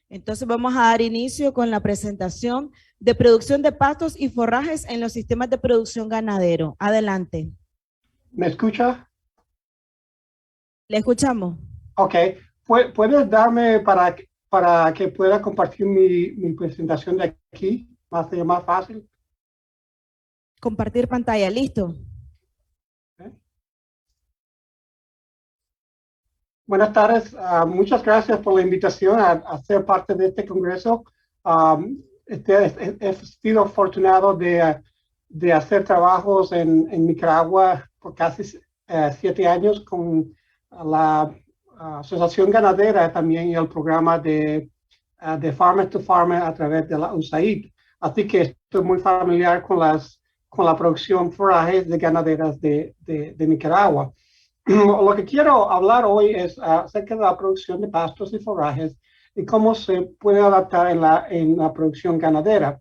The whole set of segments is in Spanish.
Entonces vamos a dar inicio con la presentación de producción de pastos y forrajes en los sistemas de producción ganadero. Adelante. ¿Me escucha? ¿Le escuchamos? Ok. ¿Puedes darme para que pueda compartir mi presentación de aquí? Más fácil. Compartir pantalla, ¿listo? ¿Eh? Buenas tardes. Muchas gracias por la invitación a ser parte de este congreso. He sido afortunado de hacer trabajos en Nicaragua por casi 7 años con la Asociación Ganadera también y el programa de Farmer to Farmer a través de la USAID. Así que estoy muy familiar con la producción forajes de ganaderas de Nicaragua. Lo que quiero hablar hoy es acerca de la producción de pastos y forrajes y cómo se puede adaptar en la producción ganadera.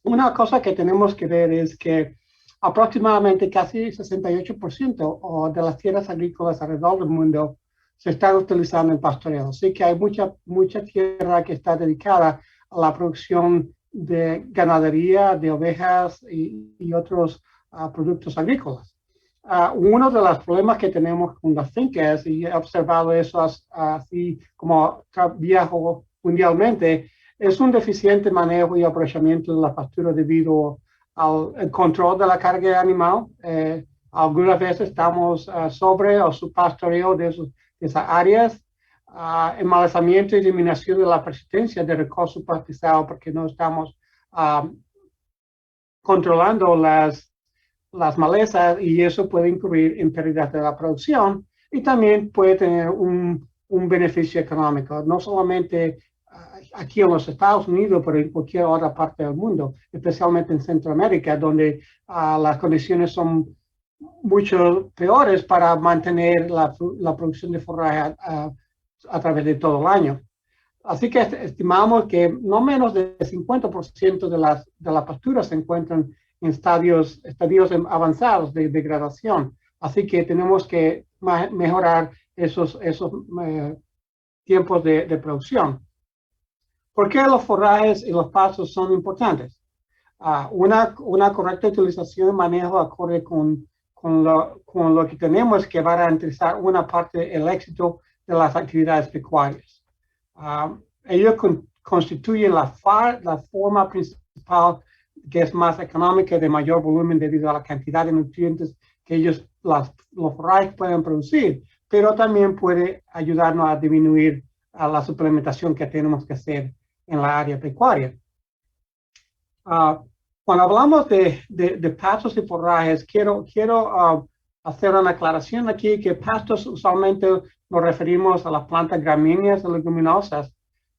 Una cosa que tenemos que ver es que aproximadamente casi 68% de las tierras agrícolas alrededor del mundo se están utilizando en pastoreo. Así que hay mucha tierra que está dedicada a la producción de ganadería, de ovejas y otros productos agrícolas. Uno de los problemas que tenemos con las fincas, y he observado eso así como viajo mundialmente, es un deficiente manejo y aprovechamiento de la pastura debido al control de la carga animal. Algunas veces estamos sobre o subpastoreo de esas áreas, embalsamiento y eliminación de la persistencia de recursos pastizados porque no estamos controlando las malezas y eso puede incurrir en pérdidas de la producción y también puede tener un beneficio económico, no solamente aquí en los Estados Unidos, pero en cualquier otra parte del mundo, especialmente en Centroamérica, donde las condiciones son mucho peores para mantener la producción de forraje a través de todo el año. Así que estimamos que no menos del 50% de las pasturas se encuentran en estadios avanzados de degradación. Así que tenemos que mejorar esos tiempos de producción. ¿Por qué los forrajes y los pastos son importantes? Una correcta utilización y manejo acorde con lo que tenemos que va a garantizar una parte del éxito de las actividades pecuarias. Ellos constituyen la forma principal que es más económica, de mayor volumen debido a la cantidad de nutrientes que los forrajes pueden producir, pero también puede ayudarnos a disminuir la suplementación que tenemos que hacer en la área pecuaria. Cuando hablamos de pastos y forrajes, quiero hacer una aclaración aquí que pastos usualmente nos referimos a las plantas gramíneas o leguminosas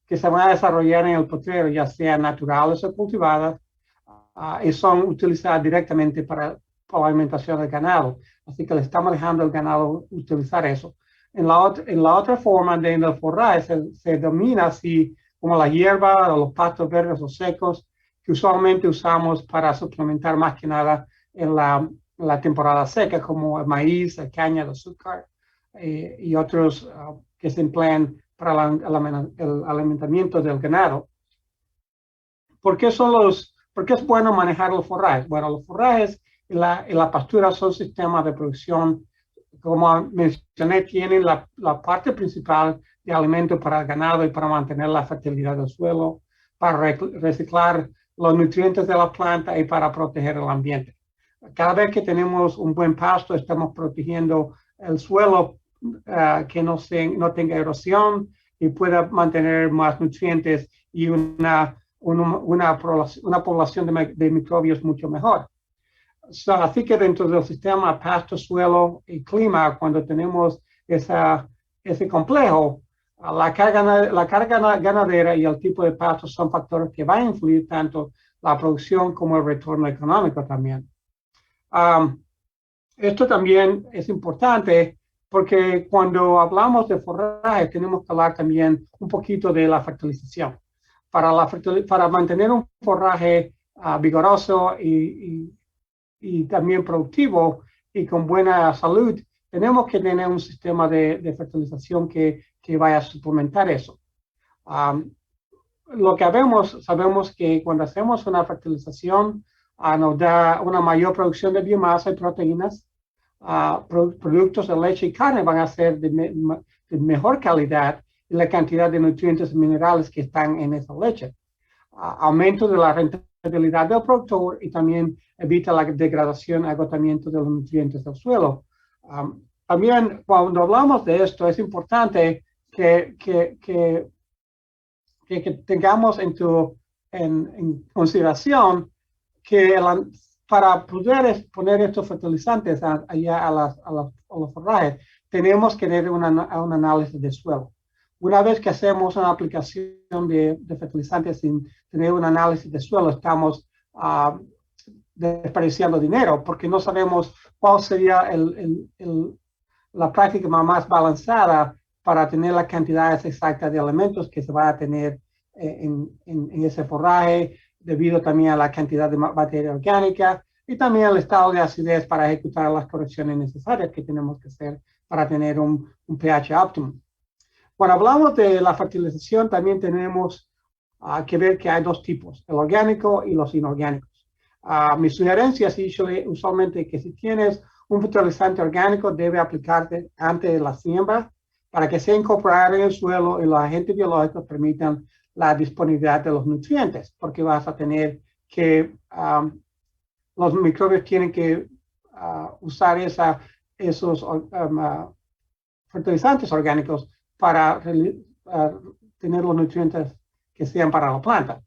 que se van a desarrollar en el potrero, ya sean naturales o cultivadas, y son utilizadas directamente para la alimentación del ganado. Así que le estamos dejando al ganado utilizar eso. En la otra forma de forraje se denomina así como la hierba o los pastos verdes o secos que usualmente usamos para suplementar más que nada en la temporada seca, como el maíz, la caña de azúcar y otros que se emplean para el alimentamiento del ganado. ¿Por qué es bueno manejar los forrajes? Bueno, los forrajes y la pastura son sistemas de producción, como mencioné, tienen la parte principal de alimento para el ganado y para mantener la fertilidad del suelo, para reciclar los nutrientes de la planta y para proteger el ambiente. Cada vez que tenemos un buen pasto, estamos protegiendo el suelo que no tenga erosión y pueda mantener más nutrientes y una población de microbios mucho mejor. Así que dentro del sistema pasto, suelo y clima, cuando tenemos ese complejo, la carga ganadera y el tipo de pasto son factores que van a influir tanto la producción como el retorno económico también. Esto también es importante porque cuando hablamos de forraje tenemos que hablar también un poquito de la fertilización. Para mantener un forraje vigoroso y también productivo y con buena salud, tenemos que tener un sistema de fertilización que vaya a suplementar eso. Lo que sabemos que cuando hacemos una fertilización nos da una mayor producción de biomasa y proteínas. Productos de leche y carne van a ser de mejor calidad y la cantidad de nutrientes y minerales que están en esa leche. Aumento de la rentabilidad del productor y también evita la degradación y agotamiento de los nutrientes del suelo. También cuando hablamos de esto es importante que tengamos en consideración que para poder poner estos fertilizantes allá a los forrajes, tenemos que tener un análisis de suelo. Una vez que hacemos una aplicación de fertilizantes sin tener un análisis de suelo, estamos desperdiciando dinero porque no sabemos cuál sería la práctica más balanceada para tener la cantidad exacta de elementos que se va a tener en ese forraje, debido también a la cantidad de materia orgánica y también al estado de acidez para ejecutar las correcciones necesarias que tenemos que hacer para tener un pH óptimo. Cuando hablamos de la fertilización, también tenemos que ver que hay dos tipos, el orgánico y los inorgánicos. Mi sugerencia es usualmente que si tienes un fertilizante orgánico, debe aplicarte antes de la siembra para que sea incorporado en el suelo y los agentes biológicos permitan la disponibilidad de los nutrientes, porque vas a tener que, los microbios tienen que usar esos fertilizantes orgánicos para tener los nutrientes que sean para la planta.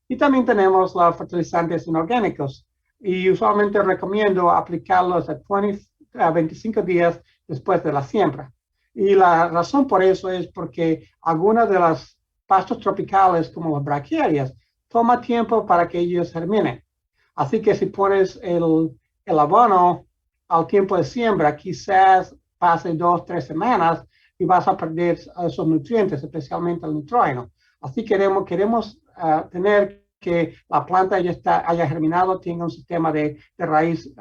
Y también tenemos los fertilizantes inorgánicos y usualmente recomiendo aplicarlos a 25 días después de la siembra. Y la razón por eso es porque algunas de las pastos tropicales como las braquiarias toma tiempo para que ellos germinen. Así que si pones el abono al tiempo de siembra, quizás pase 2 o 3 semanas y vas a perder esos nutrientes, especialmente el nitrógeno. Así queremos tener que la planta ya haya germinado, tenga un sistema de raíz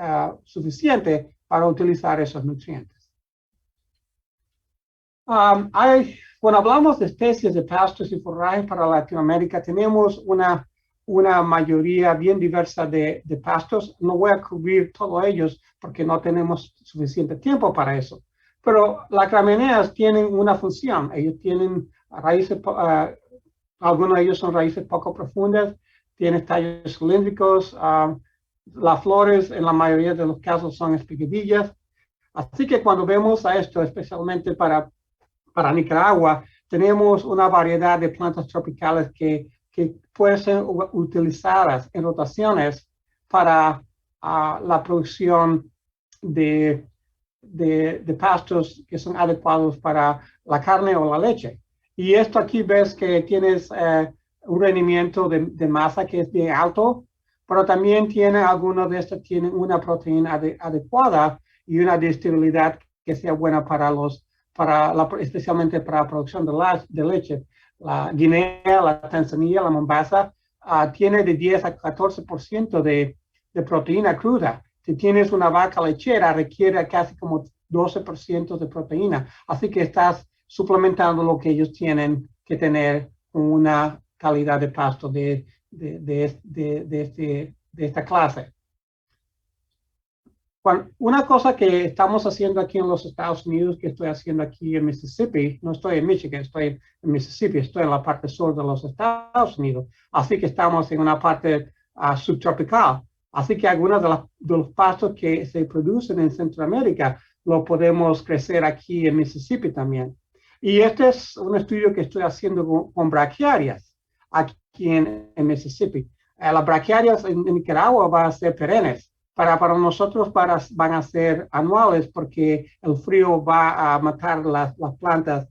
suficiente para utilizar esos nutrientes. Cuando hablamos de especies de pastos y forrajes para Latinoamérica, tenemos una mayoría bien diversa de pastos. No voy a cubrir todos ellos porque no tenemos suficiente tiempo para eso. Pero las gramíneas tienen una función. Ellos tienen raíces, algunos de ellos son raíces poco profundas, tienen tallos cilíndricos. Las flores en la mayoría de los casos son espiguillas. Así que cuando vemos a esto, especialmente para Nicaragua, tenemos una variedad de plantas tropicales que pueden ser utilizadas en rotaciones para la producción de pastos que son adecuados para la carne o la leche. Y esto aquí ves que tienes un rendimiento de masa que es bien alto, pero también algunos de estos tienen una proteína adecuada y una digestibilidad que sea buena especialmente para la producción de leche. La Guinea, la Tanzania, la Mombasa tiene de 10 a 14% de proteína cruda. Si tienes una vaca lechera, requiere casi como 12% de proteína. Así que estás suplementando lo que ellos tienen que tener con una calidad de pasto de esta clase. Una cosa que estamos haciendo aquí en los Estados Unidos, que estoy haciendo aquí en Mississippi, no estoy en Michigan, estoy en Mississippi, estoy en la parte sur de los Estados Unidos, así que estamos en una parte subtropical. Así que algunos de los pastos que se producen en Centroamérica lo podemos crecer aquí en Mississippi también. Y este es un estudio que estoy haciendo con braquiarias aquí en Mississippi. Las braquiarias en Nicaragua van a ser perennes. Para nosotros van a ser anuales porque el frío va a matar las plantas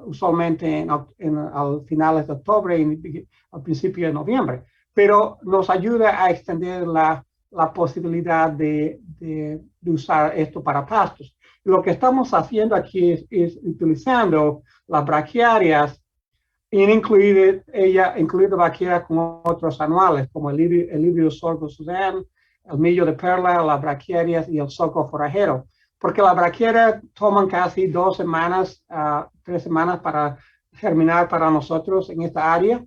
usualmente al finales de octubre y al principio de noviembre. Pero nos ayuda a extender la posibilidad de usar esto para pastos. Lo que estamos haciendo aquí es utilizando las braquiarias y incluir braquiarias con otros anuales como el lirio sorgo Sudán, el millo de perla, las braquiarias y el sorgo forrajero. Porque las braquiarias toman casi 2 semanas, 3 semanas para germinar para nosotros en esta área,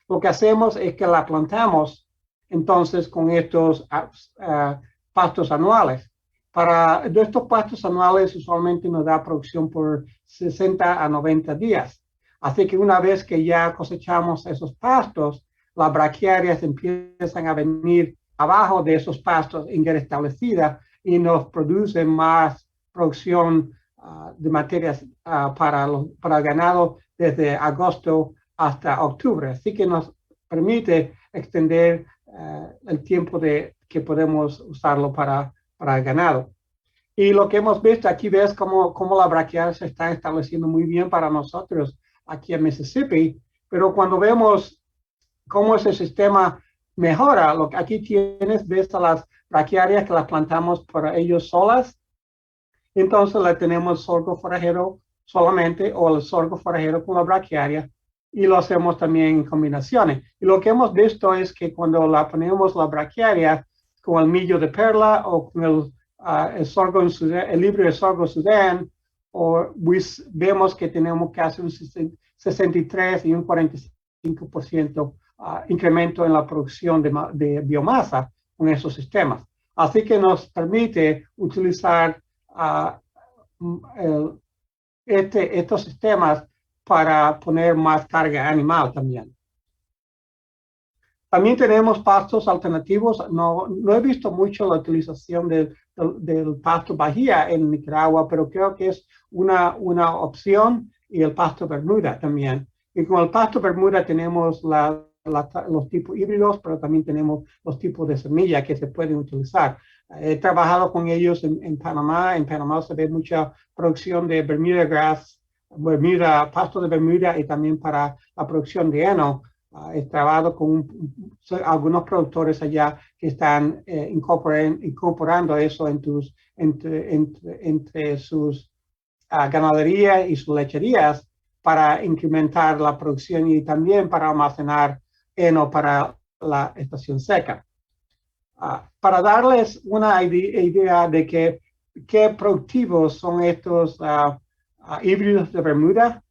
lo que hacemos es que la plantamos entonces con estos pastos anuales. Para estos pastos anuales usualmente nos da producción por 60 a 90 días. Así que una vez que ya cosechamos esos pastos, las braquiarias empiezan a venir abajo de esos pastos en guerra establecida y nos producen más producción de materias para el ganado desde agosto hasta octubre. Así que nos permite extender el tiempo que podemos usarlo para el ganado. Y lo que hemos visto aquí, ves cómo la braquiaria se está estableciendo muy bien para nosotros aquí en Mississippi, pero cuando vemos cómo ese sistema mejora, lo que aquí tienes, ves a las braquiarias que las plantamos por ellos solas, entonces le tenemos sorgo forajero solamente o el sorgo forajero con la braquiaria y lo hacemos también en combinaciones. Y lo que hemos visto es que cuando la ponemos la braquiaria con el millo de perla o con el sorgo en Sudán, el híbrido de sorgo Sudán, vemos que tenemos casi un 63 y un 45% incremento en la producción de biomasa con esos sistemas. Así que nos permite utilizar estos sistemas para poner más carga animal también. También tenemos pastos alternativos. No he visto mucho la utilización del pasto bahía en Nicaragua, pero creo que es una opción, y el pasto bermuda también. Y con el pasto bermuda tenemos los tipos híbridos, pero también tenemos los tipos de semilla que se pueden utilizar. He trabajado con ellos en Panamá. En Panamá se ve mucha producción de Bermuda grass, pasto de Bermuda, y también para la producción de heno. He trabajado con algunos productores allá que están incorporando eso entre sus ganaderías y sus lecherías para incrementar la producción y también para almacenar heno para la estación seca. Para darles una idea de qué productivos son estos híbridos de Bermuda,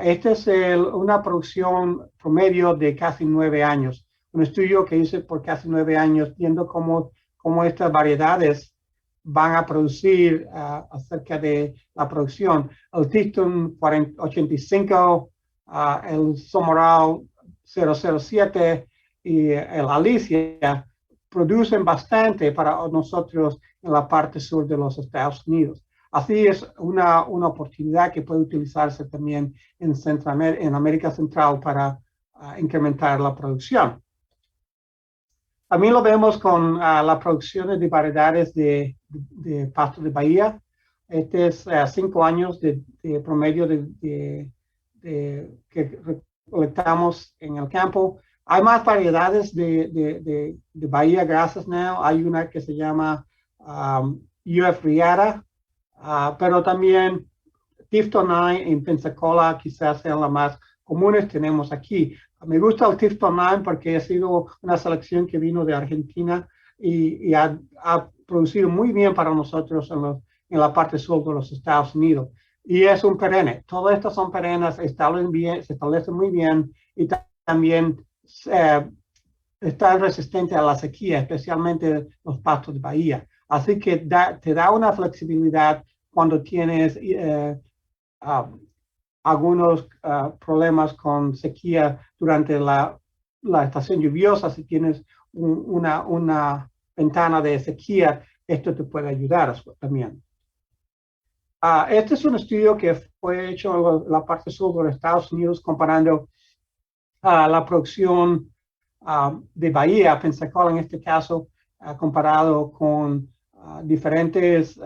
esta es una producción promedio de casi 9 años. Un estudio que hice por casi 9 años viendo cómo estas variedades van a producir acerca de la producción. El Tifton 85, el Somoral 007 y el Alicia producen bastante para nosotros en la parte sur de los Estados Unidos. Así es una oportunidad que puede utilizarse también en América Central para incrementar la producción. También lo vemos con la producción de variedades de pasto de bahía. Este es 5 años de promedio que recolectamos en el campo. Hay más variedades de bahía grasas now. Hay una que se llama UF Riata, pero también Tifton 9 en Pensacola quizás sean las más comunes tenemos aquí. Me gusta el Tifton 9 porque ha sido una selección que vino de Argentina y ha producido muy bien para nosotros en la parte sur de los Estados Unidos. Y es un perenne. Todas estas son perennes, se establecen muy bien y también están resistentes a la sequía, especialmente los pastos de bahía. Así que te da una flexibilidad cuando tienes algunos problemas con sequía durante la estación lluviosa. Si tienes una ventana de sequía, esto te puede ayudar también. Este es un estudio que fue hecho en la parte sur de los Estados Unidos comparando la producción de bahía, Pensacola en este caso, comparado con diferentes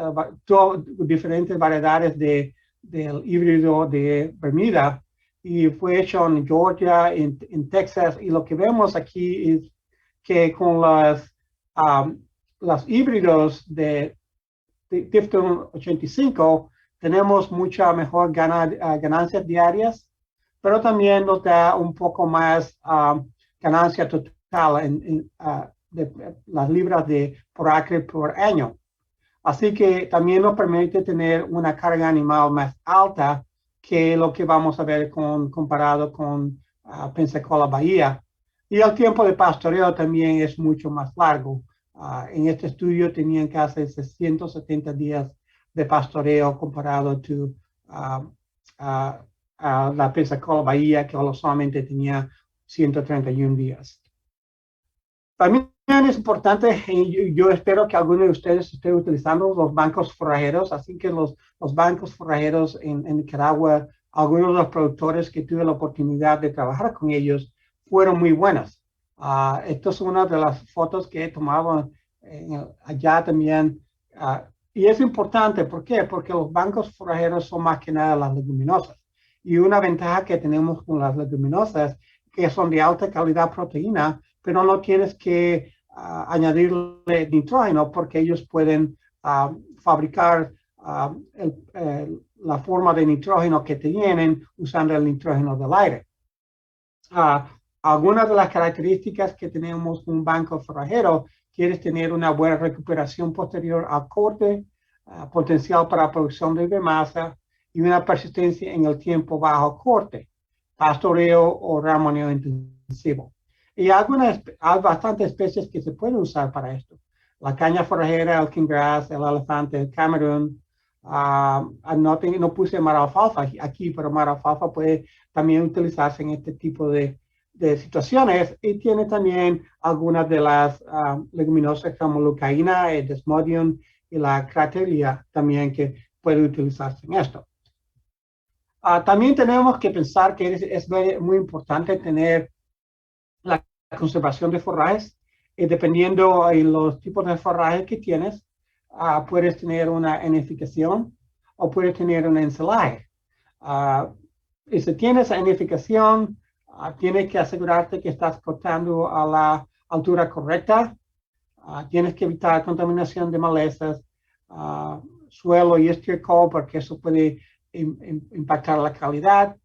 variedades del híbrido de Bermuda, y fue hecho en Georgia, en Texas, y lo que vemos aquí es que con los híbridos de Tifton 85 tenemos mucha mejor ganancias diarias, pero también nos da un poco más ganancia total de las libras por acre por año. Así que también nos permite tener una carga animal más alta que lo que vamos a ver comparado con Pensacola Bahía. Y el tiempo de pastoreo también es mucho más largo. En este estudio tenían casi 670 días de pastoreo comparado a la Pensacola Bahía, que solamente tenía 131 días. También es importante, y yo espero que algunos de ustedes estén utilizando los bancos forrajeros, así que los bancos forrajeros en Nicaragua, algunos de los productores que tuve la oportunidad de trabajar con ellos, fueron muy buenas. Esta es una de las fotos que he tomado allá también. Y es importante, ¿por qué? Porque los bancos forrajeros son más que nada las leguminosas. Y una ventaja que tenemos con las leguminosas, que son de alta calidad proteína, pero no tienes que añadirle nitrógeno porque ellos pueden fabricar la forma de nitrógeno que tienen usando el nitrógeno del aire. Algunas de las características que tenemos en un banco forrajero, quieres tener una buena recuperación posterior al corte, potencial para producción de biomasa y una persistencia en el tiempo bajo corte, pastoreo o ramoneo intensivo. Y hay bastantes especies que se pueden usar para esto. La caña forrajera, el kinggrass, el elefante, el camerún. No puse mar alfalfa aquí, pero mar alfalfa puede también utilizarse en este tipo de situaciones. Y tiene también algunas de las leguminosas como leucaena, el desmodium y la crateria también que puede utilizarse en esto. También tenemos que pensar que es muy importante tener la conservación de forrajes. Dependiendo de los tipos de forraje que tienes, puedes tener una enificación o puedes tener un enselaje. Y si tienes enificación, tienes que asegurarte que estás cortando a la altura correcta. Tienes que evitar contaminación de malezas, suelo y estiércol, porque eso puede impactar la calidad.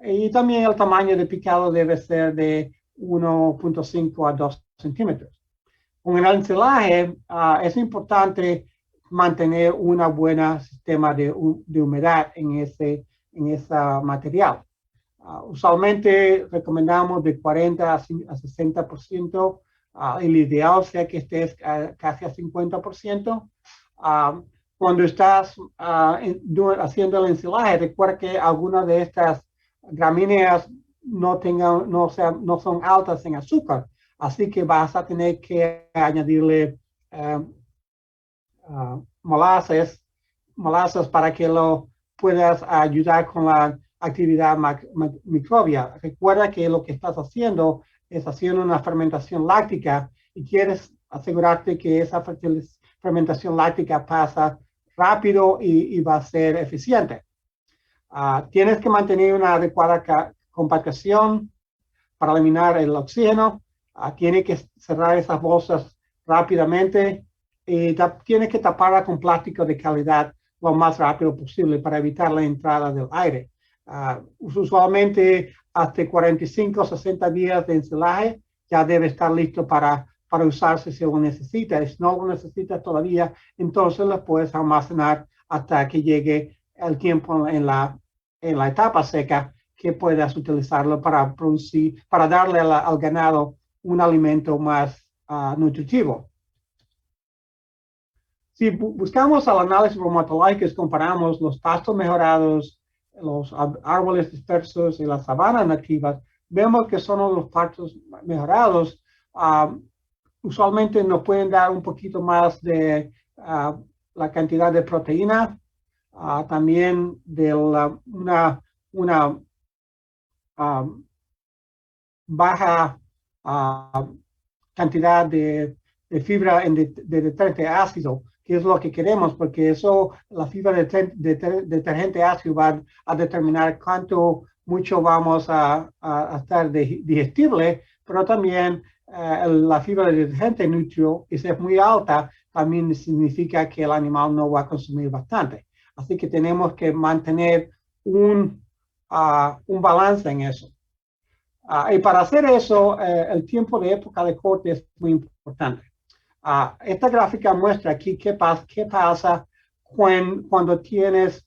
Y también el tamaño de picado debe ser de 1.5 a 2 centímetros. Con el enselaje es importante mantener un buen sistema de humedad en ese material. Usualmente recomendamos de 40 a 60%. El ideal sea que estés casi a 50%. Cuando estás haciendo el enselaje, recuerda que algunas de estas gramíneas no son altas en azúcar, así que vas a tener que añadirle molasses para que lo puedas ayudar con la actividad microbia. Recuerda que lo que estás haciendo es haciendo una fermentación láctica y quieres asegurarte que esa fermentación láctica pasa rápido y va a ser eficiente. Tienes que mantener una adecuada compactación para eliminar el oxígeno. Tiene que cerrar esas bolsas rápidamente y tiene que taparla con plástico de calidad lo más rápido posible para evitar la entrada del aire. Usualmente hasta 45 o 60 días de enselaje ya debe estar listo para usarse si lo necesita. Si no lo necesita todavía, entonces lo puedes almacenar hasta que llegue el tiempo en la etapa seca que puedas utilizarlo para producir, para darle al ganado un alimento más nutritivo. Si buscamos el análisis bromatológico, comparamos los pastos mejorados, los árboles dispersos y las sabanas nativas, vemos que son los pastos mejorados. Usualmente nos pueden dar un poquito más de la cantidad de proteína, también de una baja cantidad de fibra de detergente ácido, que es lo que queremos, porque eso, la fibra de detergente ácido va a determinar cuánto mucho vamos a estar digestible, pero también la fibra de detergente nutrio, que si es muy alta, también significa que el animal no va a consumir bastante. Así que tenemos que mantener un balance en eso. Y para hacer eso, el tiempo de época de corte es muy importante. Esta gráfica muestra aquí qué pasa cuando tienes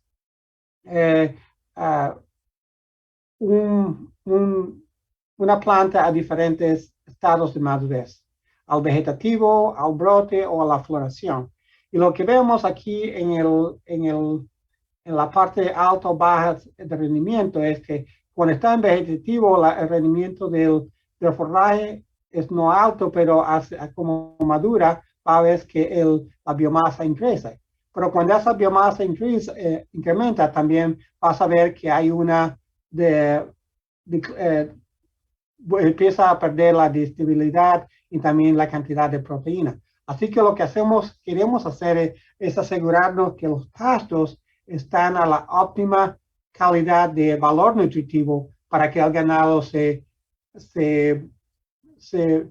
una planta a diferentes estados de madurez, al vegetativo, al brote o a la floración. Y lo que vemos aquí en la parte alta o baja de rendimiento es que cuando está en vegetativo, el rendimiento del forraje es no alto, pero como madura, va a ver que la biomasa crece. Pero cuando esa biomasa incrementa, también vas a ver que hay empieza a perder la digestibilidad y también la cantidad de proteína. Así que lo que queremos hacer es asegurarnos que los pastos están a la óptima calidad de valor nutritivo para que el ganado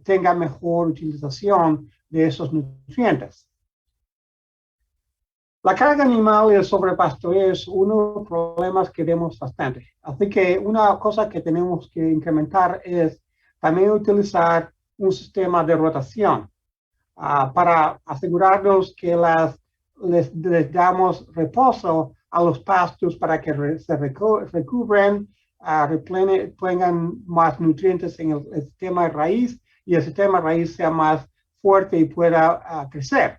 tenga mejor utilización de esos nutrientes. La carga animal y el sobrepastoreo es uno de los problemas que vemos bastante. Así que una cosa que tenemos que incrementar es también utilizar un sistema de rotación para asegurarnos que les damos reposo a los pastos para que se recubren, tengan más nutrientes en el sistema de raíz y el sistema de raíz sea más fuerte y pueda crecer.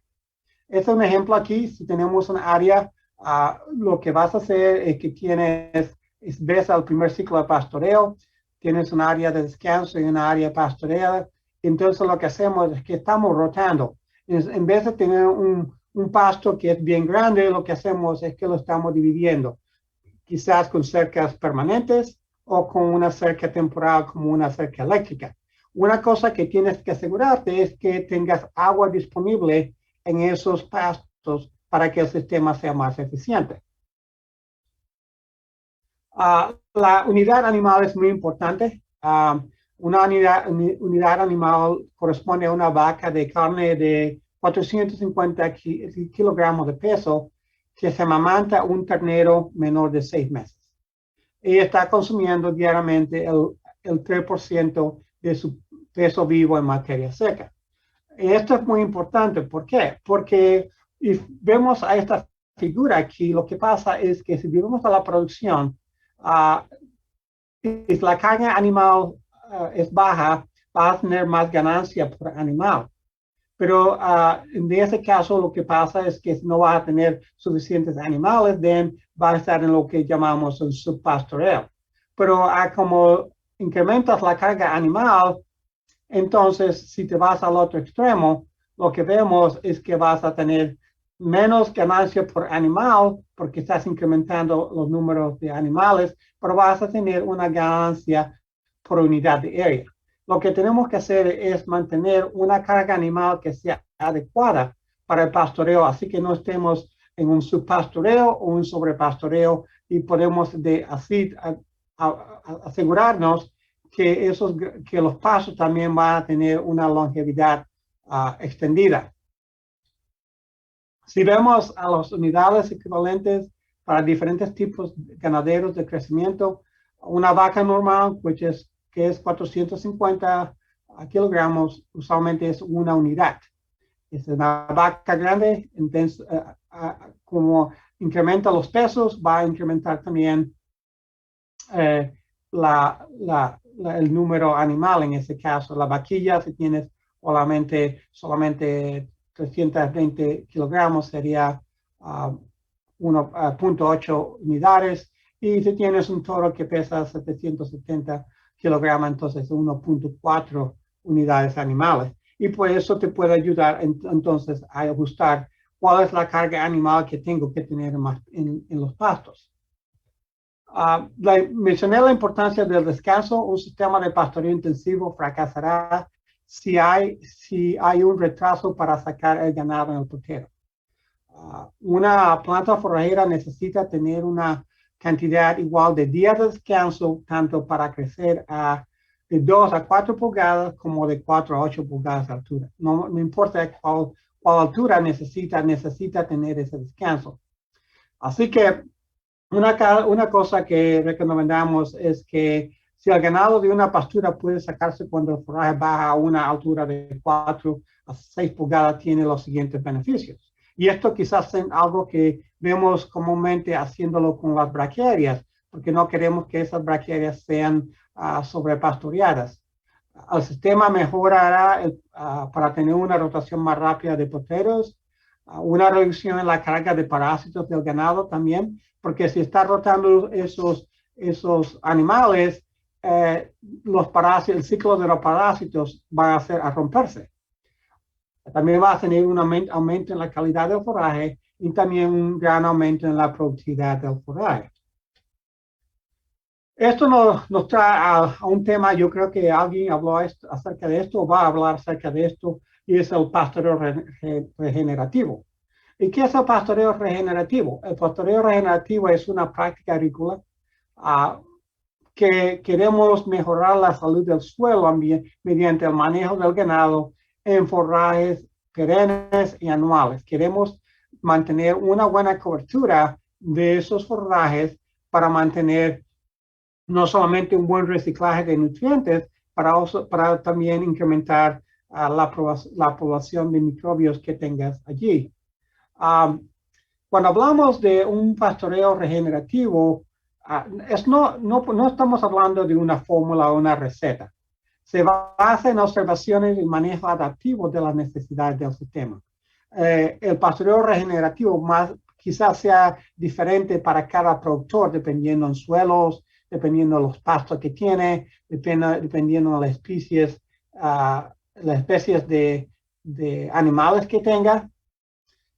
Este es un ejemplo aquí. Si tenemos un área, lo que vas a hacer es que ves al primer ciclo de pastoreo, tienes un área de descanso y una área pastoreada. Entonces lo que hacemos es que estamos rotando. En vez de tener un pasto que es bien grande, lo que hacemos es que lo estamos dividiendo, quizás con cercas permanentes o con una cerca temporal como una cerca eléctrica. Una cosa que tienes que asegurarte es que tengas agua disponible en esos pastos para que el sistema sea más eficiente. La unidad animal es muy importante. Una unidad animal corresponde a una vaca de carne de 450 kilogramos de peso que se amamanta un ternero menor de 6 meses. Ella está consumiendo diariamente el 3% de su peso vivo en materia seca. Esto es muy importante. ¿Por qué? Porque vemos a esta figura aquí, lo que pasa es que si vemos a la producción, si la carga animal es baja, va a tener más ganancia por animal. Pero en ese caso lo que pasa es que no va a tener suficientes animales, va a estar en lo que llamamos un subpastoreo. Pero como incrementas la carga animal, entonces, si te vas al otro extremo, lo que vemos es que vas a tener menos ganancia por animal porque estás incrementando los números de animales, pero vas a tener una ganancia por unidad de área. Lo que tenemos que hacer es mantener una carga animal que sea adecuada para el pastoreo, así que no estemos en un subpastoreo o un sobrepastoreo y podemos así asegurarnos que los pastos también van a tener una longevidad extendida. Si vemos a las unidades equivalentes para diferentes tipos de ganaderos de crecimiento, una vaca normal, que es 450 kilogramos, usualmente es una unidad. Es una vaca grande, entonces, como incrementa los pesos, va a incrementar también el número animal. En ese caso, la vaquilla, si tienes solamente 320 kilogramos, sería 1.8 unidades. Y si tienes un toro que pesa 770 kilogramos, entonces 1.4 unidades animales. Y por eso te puede ayudar entonces a ajustar cuál es la carga animal que tengo que tener en los pastos. Mencioné la importancia del descanso. Un sistema de pastoreo intensivo fracasará si hay un retraso para sacar el ganado en el potero. Una planta forrajera necesita tener una cantidad igual de días de descanso, tanto para crecer de 2 a 4 pulgadas como de 4 a 8 pulgadas de altura. No importa cuál altura necesita tener ese descanso. Así que una cosa que recomendamos es que si el ganado de una pastura puede sacarse cuando el forraje baja a una altura de 4 a 6 pulgadas, tiene los siguientes beneficios. Y esto quizás es algo que vemos comúnmente haciéndolo con las braquiarias, porque no queremos que esas braquiarias sean sobrepastoreadas. El sistema mejorará para tener una rotación más rápida de poteros, una reducción en la carga de parásitos del ganado también, porque si está rotando esos animales, los parásitos, el ciclo de los parásitos va a romperse. También va a tener un aumento en la calidad del forraje y también un gran aumento en la productividad del forraje. Esto nos trae a un tema, yo creo que alguien habló acerca de esto, va a hablar acerca de esto, y es el pastoreo regenerativo. ¿Y qué es el pastoreo regenerativo? El pastoreo regenerativo es una práctica agrícola que queremos mejorar la salud del suelo mediante el manejo del ganado en forrajes perennes y anuales. Queremos mantener una buena cobertura de esos forrajes para mantener no solamente un buen reciclaje de nutrientes, para también incrementar la población de microbios que tengas allí. Cuando hablamos de un pastoreo regenerativo, no estamos hablando de una fórmula o una receta. Se basa en observaciones y manejo adaptivo de las necesidades del sistema. El pastoreo regenerativo quizás sea diferente para cada productor, dependiendo en suelos, dependiendo de los pastos que tiene, dependiendo de las especies de animales que tenga.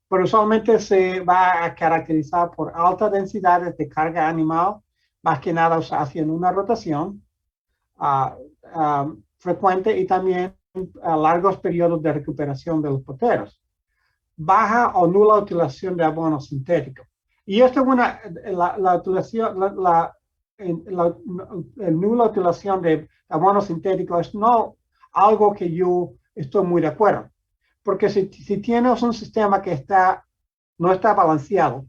Pero usualmente se va a caracterizar por altas densidades de carga animal, más que nada haciendo una rotación frecuente y también largos periodos de recuperación de los poteros. Baja o nula utilización de abono sintético. Y esto es nula utilización de abono sintético es no algo que yo estoy muy de acuerdo. Porque si tienes un sistema que no está balanceado,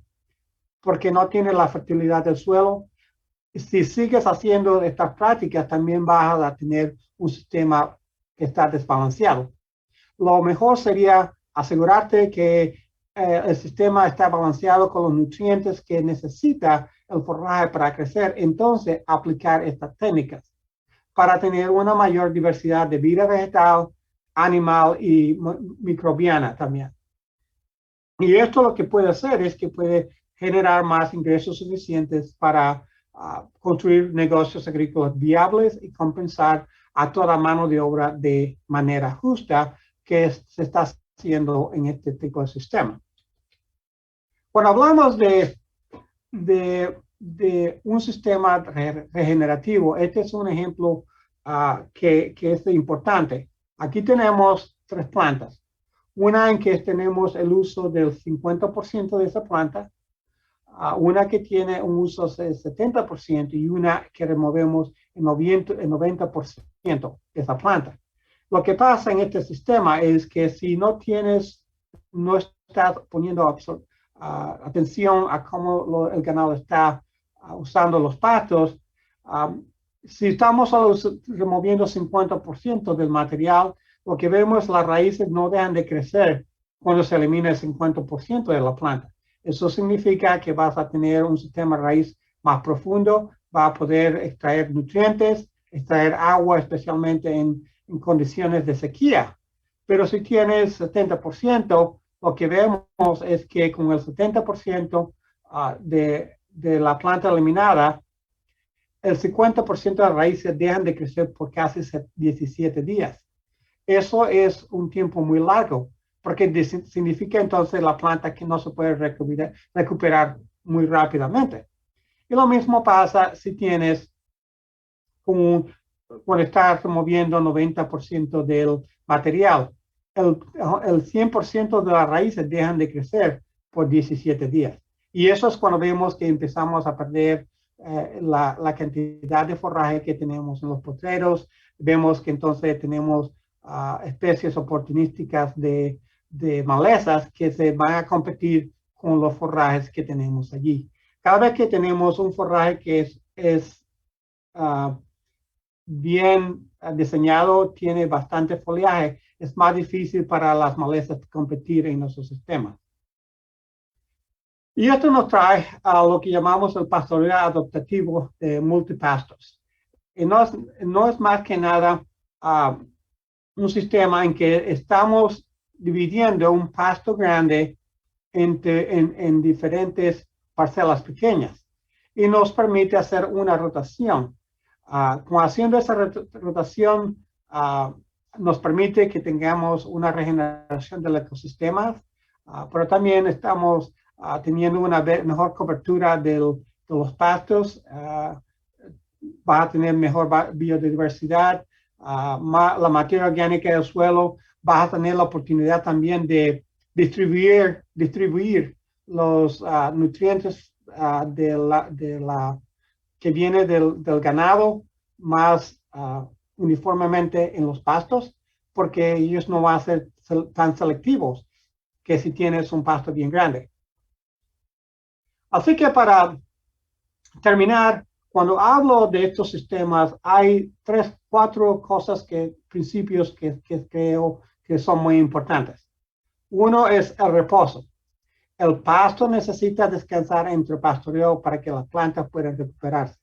porque no tiene la fertilidad del suelo, si sigues haciendo estas prácticas, también vas a tener un sistema que está desbalanceado. Lo mejor sería asegurarte que el sistema está balanceado con los nutrientes que necesita el forraje para crecer, entonces aplicar estas técnicas para tener una mayor diversidad de vida vegetal, animal y microbiana también. Y esto lo que puede hacer es que puede generar más ingresos suficientes para construir negocios agrícolas viables y compensar a toda mano de obra de manera justa que se está haciendo en este tipo de sistema. Cuando hablamos de un sistema regenerativo, este es un ejemplo que es importante. Aquí tenemos 3 plantas. Una en que tenemos el uso del 50% de esa planta, una que tiene un uso del 70% y una que removemos el 90% de esa planta. Lo que pasa en este sistema es que si no estás poniendo atención a cómo el ganado está usando los pastos, si estamos solo removiendo 50% del material, lo que vemos es las raíces no dejan de crecer cuando se elimina el 50% de la planta. Eso significa que vas a tener un sistema raíz más profundo, va a poder extraer nutrientes, extraer agua, especialmente en condiciones de sequía. Pero si tienes 70%, lo que vemos es que con el 70% de la planta eliminada, el 50% de las raíces dejan de crecer por casi 17 días. Eso es un tiempo muy largo, porque significa entonces la planta que no se puede recuperar muy rápidamente. Y lo mismo pasa si tienes cuando estás removiendo 90% del material. El 100% de las raíces dejan de crecer por 17 días. Y eso es cuando vemos que empezamos a perder la cantidad de forraje que tenemos en los potreros. Vemos que entonces tenemos especies oportunísticas de malezas que se van a competir con los forrajes que tenemos allí. Cada vez que tenemos un forraje que es bien diseñado, tiene bastante follaje, es más difícil para las malezas competir en nuestro sistema. Y esto nos trae a lo que llamamos el pastoreo adaptativo de multipastos. Y no es más que nada un sistema en que estamos dividiendo un pasto grande en diferentes parcelas pequeñas y nos permite hacer una rotación. Haciendo esa rotación, nos permite que tengamos una regeneración del ecosistema, pero también estamos teniendo una mejor cobertura de los pastos, va a tener mejor biodiversidad, la materia orgánica del suelo, vas a tener la oportunidad también de distribuir los nutrientes que viene del ganado más uniformemente en los pastos, porque ellos no van a ser tan selectivos que si tienes un pasto bien grande. Así que para terminar, cuando hablo de estos sistemas, hay cuatro principios que creo que son muy importantes. Uno es el reposo. El pasto necesita descansar entre pastoreo para que las plantas puedan recuperarse.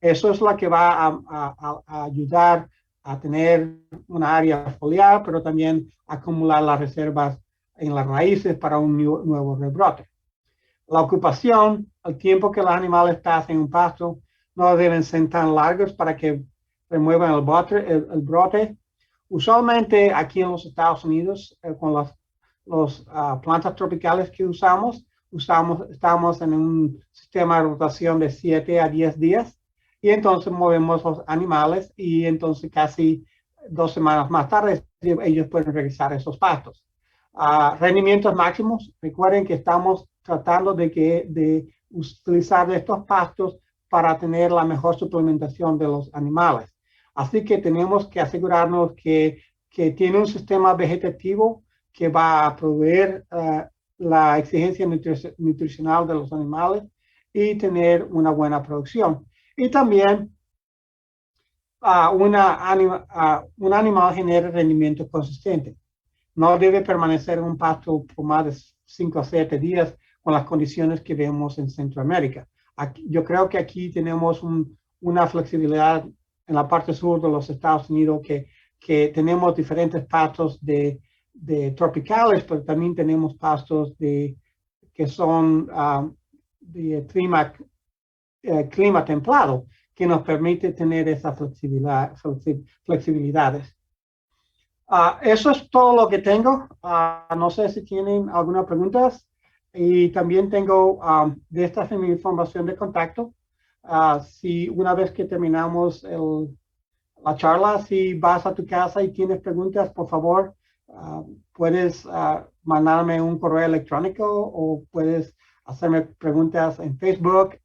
Eso es lo que va a ayudar a tener una área foliar, pero también acumular las reservas en las raíces para un nuevo rebrote. La ocupación, el tiempo que los animales pasan en un pasto, no deben ser tan largos para que remuevan el brote. Usualmente aquí en los Estados Unidos, con las plantas tropicales que estamos en un sistema de rotación de 7 a 10 días y entonces movemos los animales y entonces casi 2 semanas más tarde ellos pueden regresar a esos pastos. Rendimientos máximos, recuerden que estamos tratando de utilizar estos pastos para tener la mejor suplementación de los animales. Así que tenemos que asegurarnos que tiene un sistema vegetativo que va a proveer la exigencia nutricional de los animales y tener una buena producción. Y también un animal genera rendimiento consistente. No debe permanecer en un pasto por más de 5 a 7 días con las condiciones que vemos en Centroamérica. Yo creo que aquí tenemos una flexibilidad en la parte sur de los Estados Unidos que tenemos diferentes pastos de tropicales, pero también tenemos pastos que son de clima templado, que nos permite tener esa flexibilidades. Eso es todo lo que tengo. No sé si tienen alguna pregunta. Y también tengo de esta mi información de contacto. Si una vez que terminamos la charla, si vas a tu casa y tienes preguntas, por favor, puedes mandarme un correo electrónico o puedes hacerme preguntas en Facebook.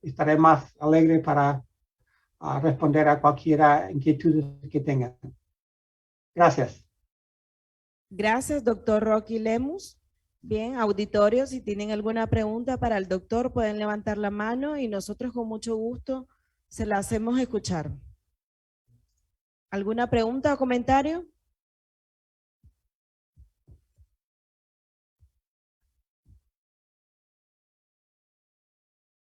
Estaré más alegre para responder a cualquier inquietud que tengan. Gracias. Gracias, doctor Rocky Lemus. Bien, auditorio, si tienen alguna pregunta para el doctor, pueden levantar la mano y nosotros con mucho gusto se la hacemos escuchar. ¿Alguna pregunta o comentario?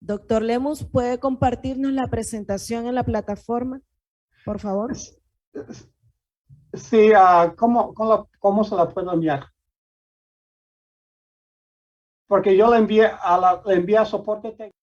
Doctor Lemus, ¿puede compartirnos la presentación en la plataforma, por favor? Sí, ¿cómo se la puedo enviar? Porque yo le envié a soporte técnico.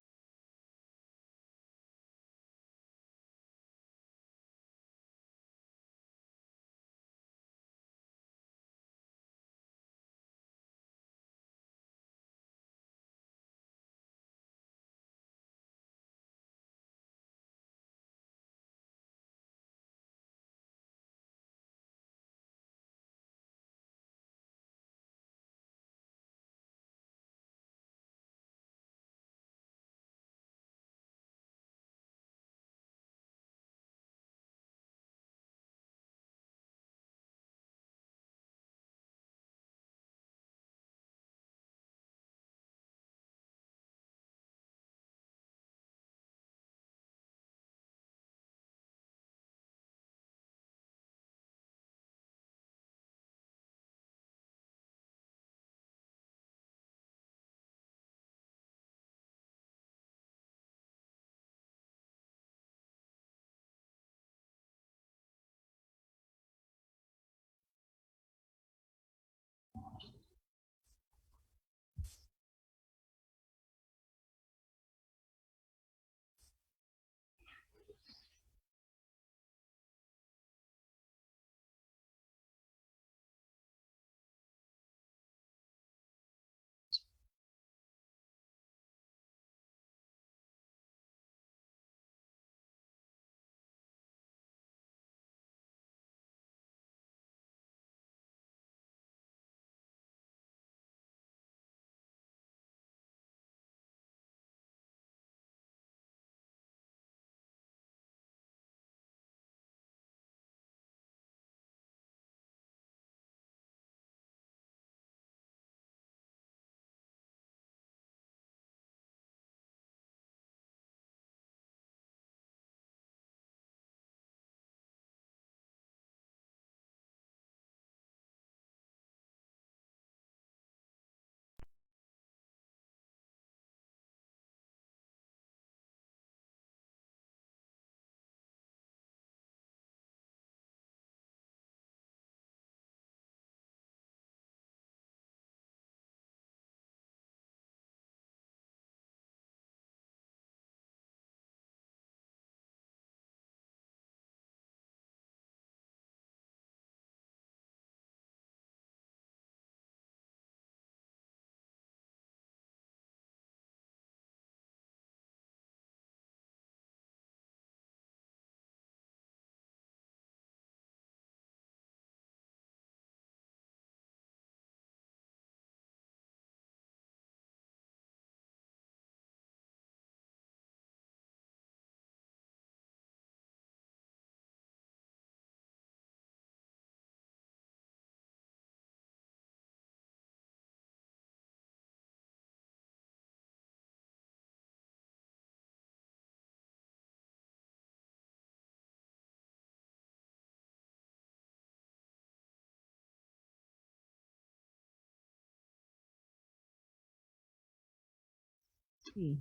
Sí,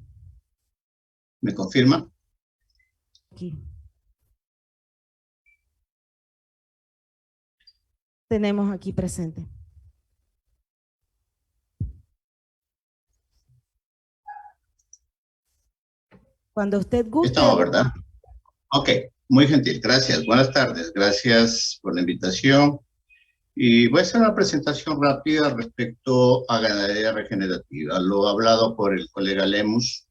¿Me confirma? aquí. Tenemos aquí presente. Cuando usted guste. Estamos, ¿verdad? Ok, muy gentil, gracias. Buenas tardes, gracias por la invitación. Y voy a hacer una presentación rápida respecto a ganadería regenerativa. Lo hablado por el colega Lemus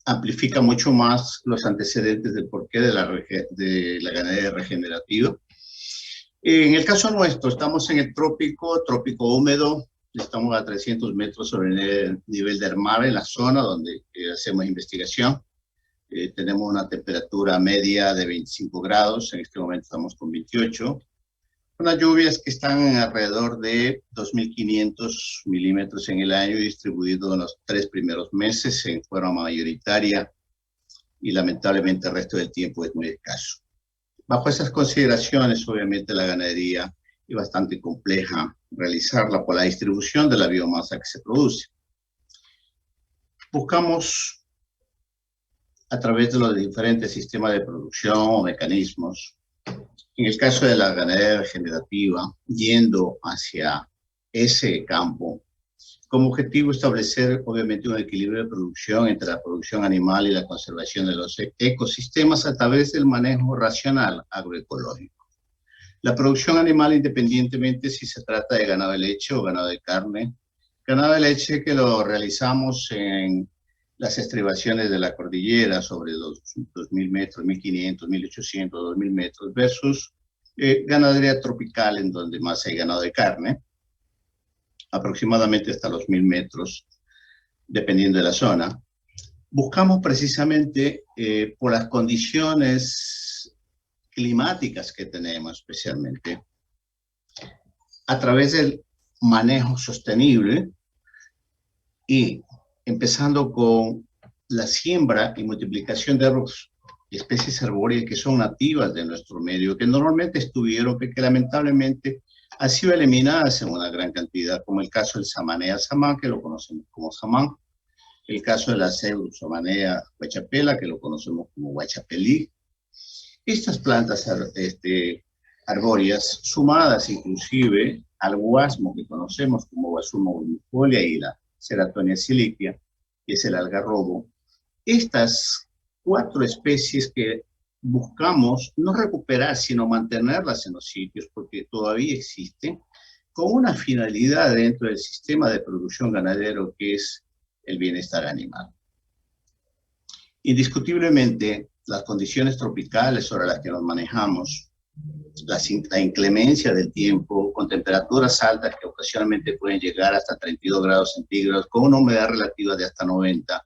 amplifica mucho más los antecedentes del porqué de la ganadería regenerativa. En el caso nuestro, estamos en el trópico húmedo, estamos a 300 metros sobre el nivel del mar en la zona donde hacemos investigación. Tenemos una temperatura media de 25 grados, en este momento estamos con 28. Unas lluvias que están alrededor de 2.500 milímetros en el año, distribuidos en los 3 primeros meses en forma mayoritaria y lamentablemente el resto del tiempo es muy escaso. Bajo esas consideraciones, obviamente la ganadería es bastante compleja realizarla por la distribución de la biomasa que se produce. Buscamos a través de los diferentes sistemas de producción o mecanismos. En el caso de la ganadería regenerativa, yendo hacia ese campo, como objetivo establecer obviamente un equilibrio de producción entre la producción animal y la conservación de los ecosistemas a través del manejo racional agroecológico. La producción animal, independientemente si se trata de ganado de leche o ganado de carne, ganado de leche que lo realizamos en las estribaciones de la cordillera sobre los 2.000 metros, 1.500, 1.800, 2.000 metros, versus ganadería tropical en donde más hay ganado de carne, aproximadamente hasta los 1.000 metros, dependiendo de la zona. Buscamos precisamente por las condiciones climáticas que tenemos especialmente, a través del manejo sostenible y empezando con la siembra y multiplicación de especies arbóreas que son nativas de nuestro medio, que normalmente estuvieron, que lamentablemente han sido eliminadas en una gran cantidad, como el caso del Samanea samán, que lo conocemos como samán, el caso de la Samanea huachapela, que lo conocemos como huachapelí. Estas plantas arbóreas, sumadas inclusive al guasmo que conocemos como Guasuma volumifolia y la Ceratonia siliquia, que es el algarrobo, estas 4 especies que buscamos no recuperar, sino mantenerlas en los sitios, porque todavía existen, con una finalidad dentro del sistema de producción ganadero que es el bienestar animal. Indiscutiblemente, las condiciones tropicales sobre las que nos manejamos, la inclemencia del tiempo, con temperaturas altas que ocasionalmente pueden llegar hasta 32 grados centígrados, con una humedad relativa de hasta 90,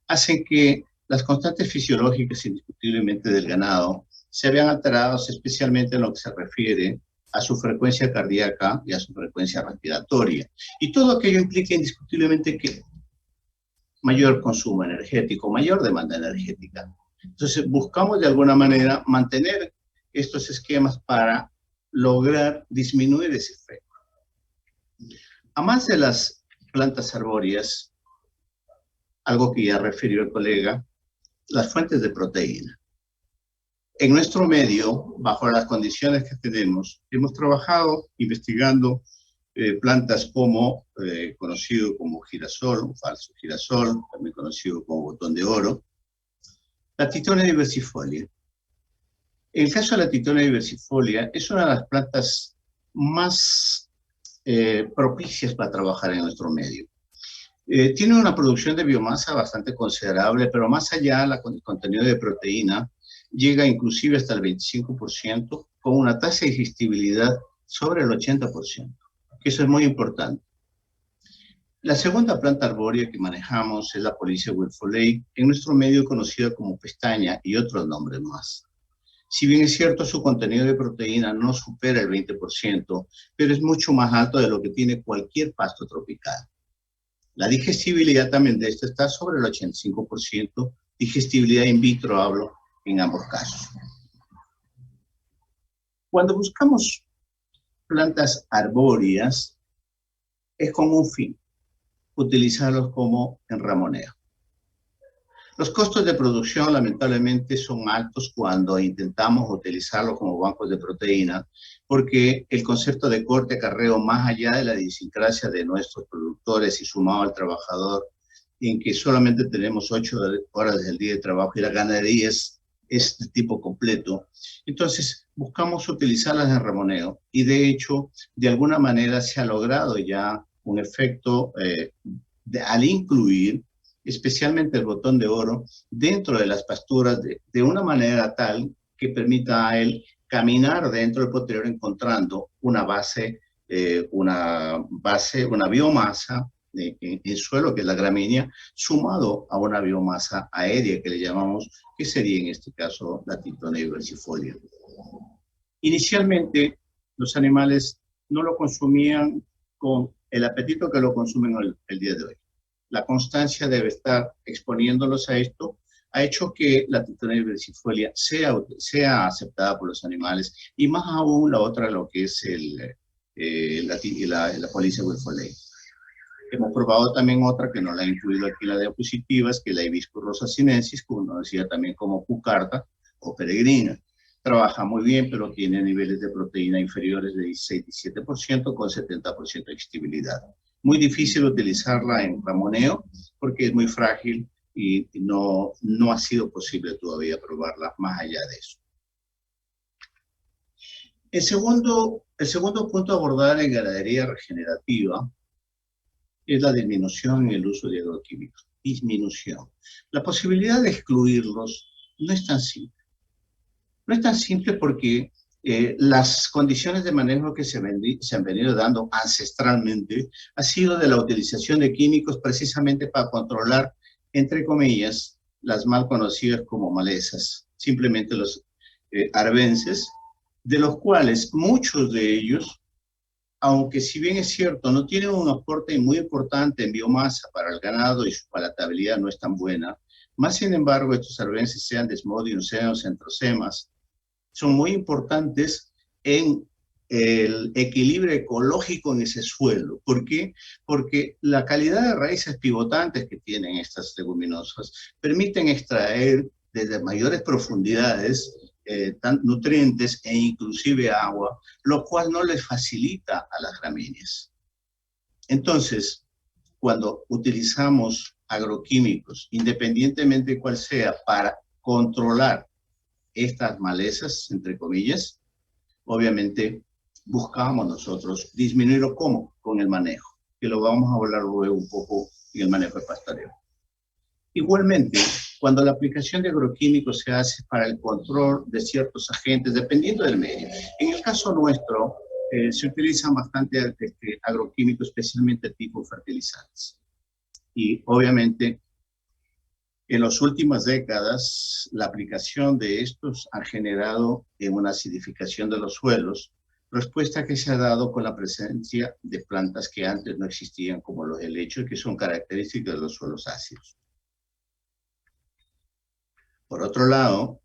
hacen que las constantes fisiológicas indiscutiblemente del ganado se vean alteradas, especialmente en lo que se refiere a su frecuencia cardíaca y a su frecuencia respiratoria. Y todo aquello implica indiscutiblemente que mayor consumo energético, mayor demanda energética. Entonces buscamos de alguna manera mantener estos esquemas para lograr disminuir ese efecto. A más de las plantas arbóreas, algo que ya refirió el colega, las fuentes de proteína. En nuestro medio, bajo las condiciones que tenemos, hemos trabajado investigando plantas como, conocido como girasol, un falso girasol, también conocido como botón de oro, la Titonia diversifolia. En el caso de la Titonia diversifolia, es una de las plantas más propicias para trabajar en nuestro medio. Tiene una producción de biomasa bastante considerable, pero más allá, el contenido de proteína llega inclusive hasta el 25%, con una tasa de digestibilidad sobre el 80%, que eso es muy importante. La segunda planta arbórea que manejamos es la Polycia wilfolei, en nuestro medio conocida como pestaña y otros nombres más. Si bien es cierto, su contenido de proteína no supera el 20%, pero es mucho más alto de lo que tiene cualquier pasto tropical. La digestibilidad también de esto está sobre el 85%, digestibilidad in vitro hablo en ambos casos. Cuando buscamos plantas arbóreas, es con un fin. utilizarlos como enramoneo. Los costos de producción lamentablemente son altos cuando intentamos utilizarlos como bancos de proteína, porque el concepto de corte acarreo, más allá de la idiosincrasia de nuestros productores y sumado al trabajador, en que solamente tenemos 8 horas del día de trabajo y la ganadería es de tipo completo, entonces buscamos utilizarlas en ramoneo y de hecho de alguna manera se ha logrado ya un efecto al incluir especialmente el botón de oro dentro de las pasturas de una manera tal que permita a él caminar dentro del potrero encontrando una biomasa en suelo, que es la gramínea, sumado a una biomasa aérea que le llamamos, que sería en este caso la Titonia versifolia. Inicialmente, los animales no lo consumían con el apetito que lo consumen el día de hoy. La constancia debe estar exponiéndolos a esto, ha hecho que la Titonia versifolia sea aceptada por los animales, y más aún la otra, lo que es la Polycia guelpholei. Hemos probado también otra que no la he incluido aquí en la diapositiva, es que la Hibiscus rosa sinensis, como nos decía también como cucarda o peregrina. Trabaja muy bien, pero tiene niveles de proteína inferiores de 16-17% con 70% de digestibilidad. Muy difícil utilizarla en ramoneo porque es muy frágil y no ha sido posible todavía probarla más allá de eso. El segundo punto a abordar en ganadería regenerativa es la disminución en el uso de agroquímicos. Disminución. La posibilidad de excluirlos no es tan simple. No es tan simple porque las condiciones de manejo que se han venido dando ancestralmente ha sido de la utilización de químicos precisamente para controlar, entre comillas, las mal conocidas como malezas, simplemente los arbences, de los cuales muchos de ellos, aunque si bien es cierto, no tienen un aporte muy importante en biomasa para el ganado y su palatabilidad no es tan buena, más sin embargo estos arbences, sean Desmodium, sean centrosemas, son muy importantes en el equilibrio ecológico en ese suelo. ¿Por qué? Porque la calidad de raíces pivotantes que tienen estas leguminosas permiten extraer desde mayores profundidades nutrientes e inclusive agua, lo cual no les facilita a las gramíneas. Entonces, cuando utilizamos agroquímicos, independientemente de cuál sea, para controlar estas malezas, entre comillas, obviamente buscamos nosotros disminuirlo. ¿Cómo? Con el manejo, que lo vamos a hablar luego un poco en el manejo de pastoreo. Igualmente, cuando la aplicación de agroquímicos se hace para el control de ciertos agentes, dependiendo del medio. En el caso nuestro, se utilizan bastante agroquímicos, especialmente tipo fertilizantes. Y obviamente, en las últimas décadas, la aplicación de estos ha generado una acidificación de los suelos, respuesta que se ha dado con la presencia de plantas que antes no existían, como los helechos, que son características de los suelos ácidos. Por otro lado,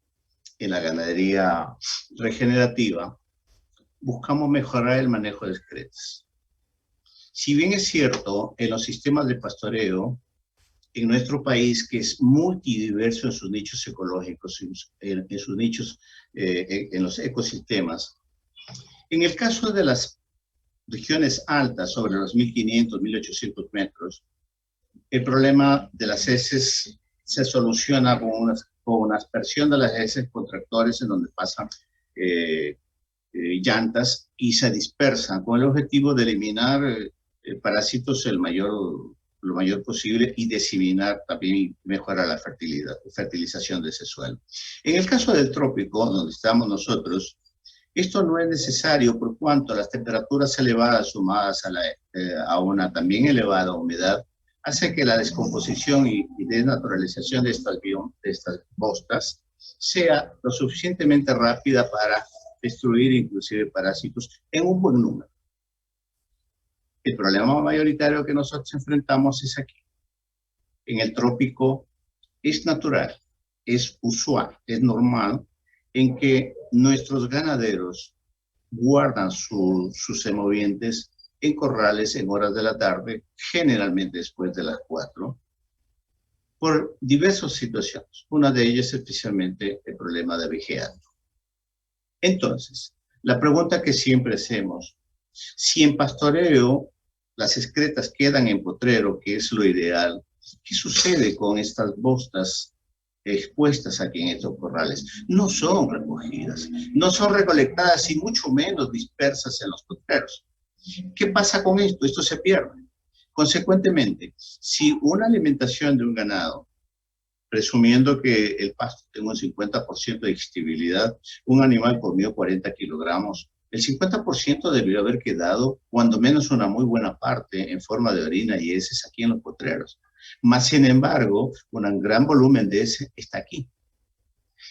en la ganadería regenerativa, buscamos mejorar el manejo de excretas. Si bien es cierto, en los sistemas de pastoreo, en nuestro país, que es multidiverso en sus nichos ecológicos, en sus nichos, en los ecosistemas, en el caso de las regiones altas, sobre los 1.500, 1.800 metros, el problema de las heces se soluciona con una aspersión de las heces con tractores en donde pasan llantas y se dispersan con el objetivo de eliminar parásitos lo mayor posible y diseminar también y mejorar la fertilización de ese suelo. En el caso del trópico, donde estamos nosotros, esto no es necesario por cuanto las temperaturas elevadas sumadas a una también elevada humedad hace que la descomposición y desnaturalización de estas bostas sea lo suficientemente rápida para destruir inclusive parásitos en un buen número. El problema mayoritario que nosotros enfrentamos es aquí. En el trópico es natural, es usual, es normal en que nuestros ganaderos guardan sus semovientes en corrales en horas de la tarde, generalmente después de las 4, por diversas situaciones. Una de ellas especialmente el problema de vejeado. Entonces, la pregunta que siempre hacemos, si en pastoreo las excretas quedan en potrero, que es lo ideal, ¿qué sucede con estas bostas expuestas aquí en estos corrales? No son recogidas, no son recolectadas y mucho menos dispersas en los potreros. ¿Qué pasa con esto? Esto se pierde. Consecuentemente, si una alimentación de un ganado, presumiendo que el pasto tenga un 50% de digestibilidad, un animal comió 40 kilogramos, el 50% debió haber quedado, cuando menos una muy buena parte, en forma de orina y heces aquí en los potreros. Más sin embargo, un gran volumen de ese está aquí.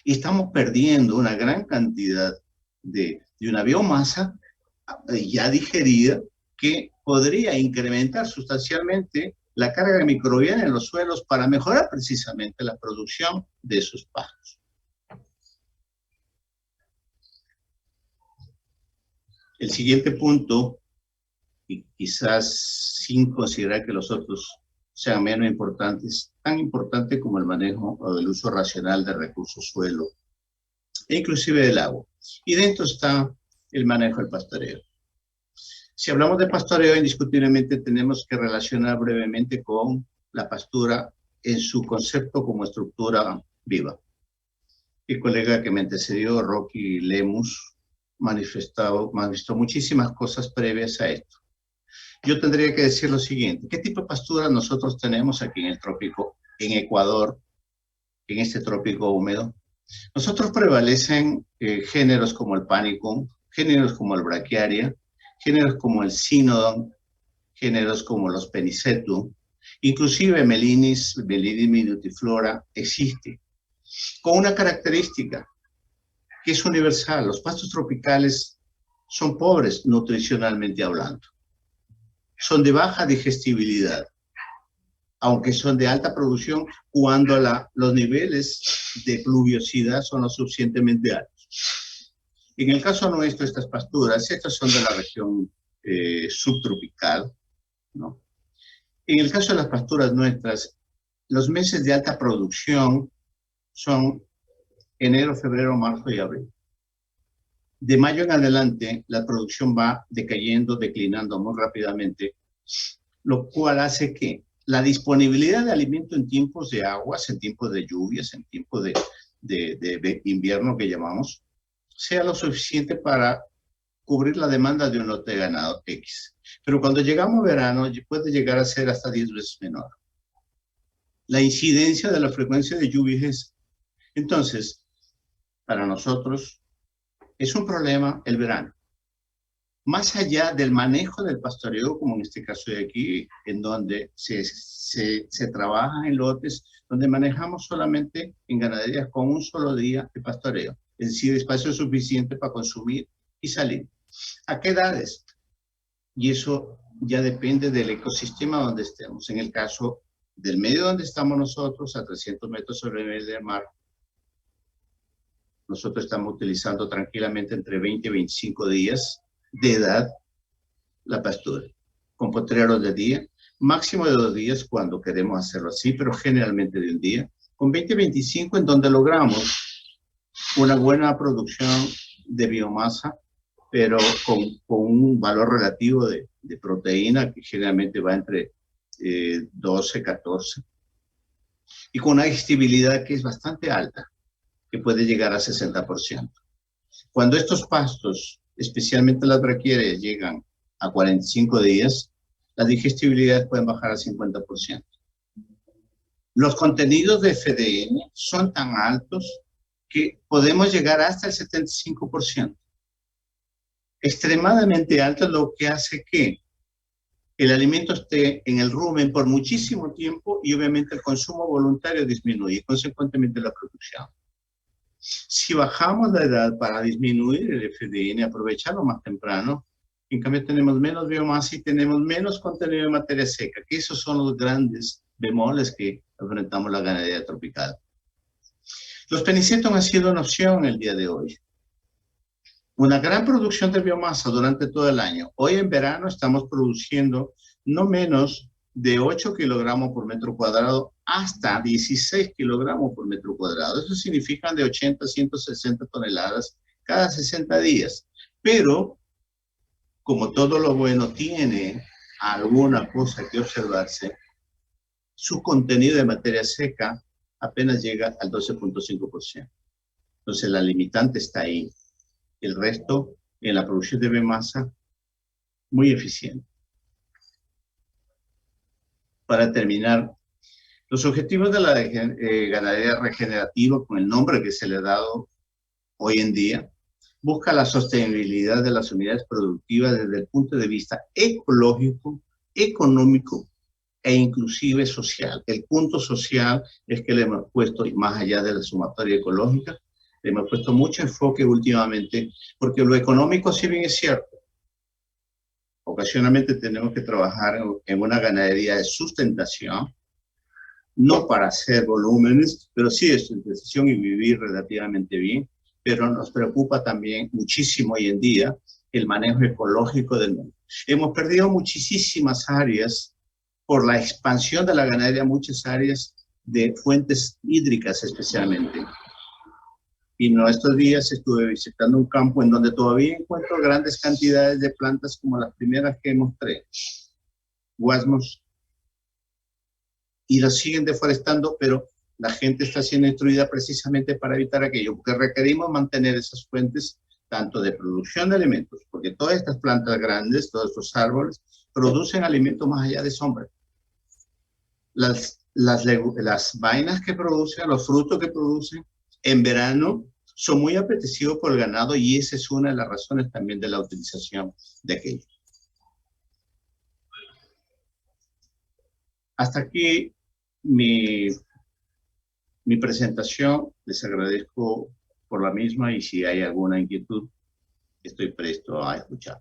Y estamos perdiendo una gran cantidad de una biomasa ya digerida que podría incrementar sustancialmente la carga microbiana en los suelos para mejorar precisamente la producción de esos pastos. El siguiente punto, y quizás sin considerar que los otros sean menos importantes, tan importante como el manejo o el uso racional de recursos suelo, e inclusive del agua. Y dentro está el manejo del pastoreo. Si hablamos de pastoreo, indiscutiblemente tenemos que relacionar brevemente con la pastura en su concepto como estructura viva. El colega que me antecedió, Rocky Lemus, manifestó muchísimas cosas previas a esto. Yo tendría que decir lo siguiente: ¿qué tipo de pastura nosotros tenemos aquí en el trópico, en Ecuador, en este trópico húmedo? Nosotros prevalecen géneros como el Panicum, géneros como el Brachiaria, géneros como el Cynodon, géneros como los Penicetum, inclusive Melinis minutiflora existe, con una característica que es universal: los pastos tropicales son pobres nutricionalmente hablando, son de baja digestibilidad, aunque son de alta producción cuando los niveles de pluviosidad son lo suficientemente altos. En el caso nuestro, estas pasturas, estas son de la región subtropical, ¿no? En el caso de las pasturas nuestras, los meses de alta producción son enero, febrero, marzo y abril. De mayo en adelante, la producción va decayendo, declinando muy rápidamente, lo cual hace que la disponibilidad de alimento en tiempos de aguas, en tiempos de lluvias, en tiempos de invierno que llamamos, sea lo suficiente para cubrir la demanda de un lote de ganado X. Pero cuando llegamos a verano, puede llegar a ser hasta 10 veces menor. La incidencia de la frecuencia de lluvias. Entonces, para nosotros, es un problema el verano. Más allá del manejo del pastoreo, como en este caso de aquí, en donde se trabaja en lotes, donde manejamos solamente en ganaderías con un solo día de pastoreo, es decir, espacio suficiente para consumir y salir. ¿A qué edades? Y eso ya depende del ecosistema donde estemos. En el caso del medio donde estamos nosotros, a 300 metros sobre el nivel del mar, nosotros estamos utilizando tranquilamente entre 20 y 25 días de edad la pastura, con potreros de día, máximo de 2 días cuando queremos hacerlo así, pero generalmente de un día, con 20-25 en donde logramos una buena producción de biomasa, pero con un valor relativo de proteína que generalmente va entre 12-14, y con una digestibilidad que es bastante alta, que puede llegar a 60%. Cuando estos pastos, especialmente las braquiarias, llegan a 45 días, las digestibilidades pueden bajar al 50%. Los contenidos de FDN son tan altos que podemos llegar hasta el 75%. Extremadamente alto, lo que hace que el alimento esté en el rumen por muchísimo tiempo y obviamente el consumo voluntario disminuye y consecuentemente la producción. Si bajamos la edad para disminuir el FDN, aprovecharlo más temprano, en cambio tenemos menos biomasa y tenemos menos contenido de materia seca, que esos son los grandes bemoles que enfrentamos la ganadería tropical. Los Penicetum han sido una opción el día de hoy. Una gran producción de biomasa durante todo el año. Hoy en verano estamos produciendo no menos de 8 kilogramos por metro cuadrado hasta 16 kilogramos por metro cuadrado. Eso significa de 80 a 160 toneladas cada 60 días. Pero, como todo lo bueno tiene alguna cosa que observarse, su contenido de materia seca apenas llega al 12.5%. Entonces, la limitante está ahí. El resto, en la producción de biomasa, muy eficiente. Para terminar, los objetivos de la ganadería regenerativa, con el nombre que se le ha dado hoy en día, busca la sostenibilidad de las unidades productivas desde el punto de vista ecológico, económico e inclusive social. El punto social es que le hemos puesto, más allá de la sumatoria ecológica, le hemos puesto mucho enfoque últimamente, porque lo económico, si bien es cierto, ocasionalmente tenemos que trabajar en una ganadería de sustentación, no para hacer volúmenes, pero sí de sustentación y vivir relativamente bien, pero nos preocupa también muchísimo hoy en día el manejo ecológico del mundo. Hemos perdido muchísimas áreas por la expansión de la ganadería, muchas áreas de fuentes hídricas especialmente. Y no, estos días estuve visitando un campo en donde todavía encuentro grandes cantidades de plantas como las primeras que mostré, guasmos, y las siguen deforestando, pero la gente está siendo instruida precisamente para evitar aquello, porque requerimos mantener esas fuentes tanto de producción de alimentos, porque todas estas plantas grandes, todos estos árboles, producen alimentos más allá de sombra. Las vainas que producen, los frutos que producen, en verano son muy apetecidos por el ganado y esa es una de las razones también de la utilización de aquello. Hasta aquí mi presentación. Les agradezco por la misma y si hay alguna inquietud, estoy presto a escuchar.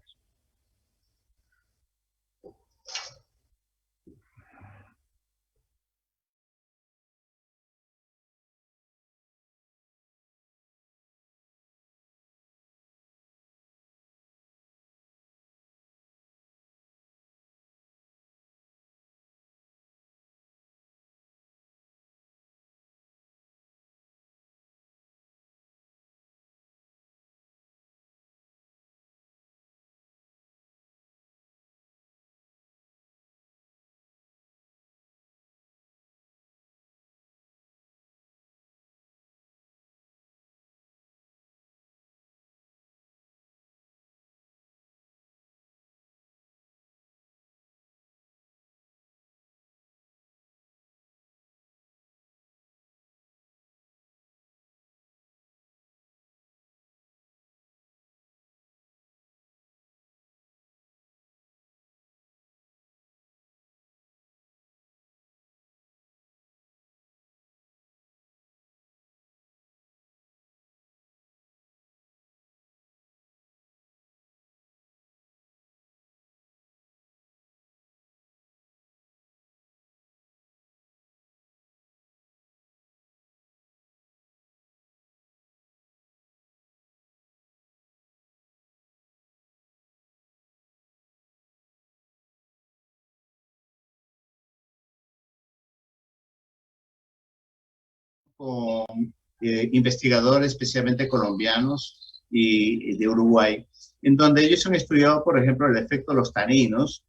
Con investigadores, especialmente colombianos y de Uruguay, en donde ellos han estudiado, por ejemplo, el efecto de los taninos,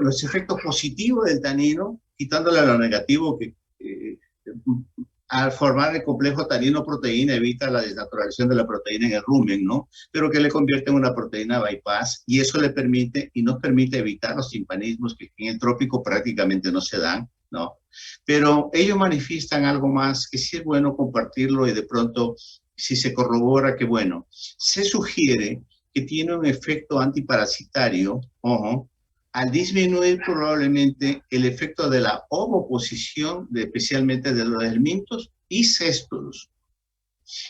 los efectos positivos del tanino, quitándole lo negativo que al formar el complejo tanino-proteína evita la desnaturalización de la proteína en el rumen, ¿no? Pero que le convierte en una proteína bypass y eso le permite y nos permite evitar los timpanismos que en el trópico prácticamente no se dan, ¿no? Pero ellos manifiestan algo más que sí es bueno compartirlo y de pronto si se corrobora que bueno, se sugiere que tiene un efecto antiparasitario, ojo, al disminuir probablemente el efecto de la ovoposición, especialmente de los helmintos y céstodos.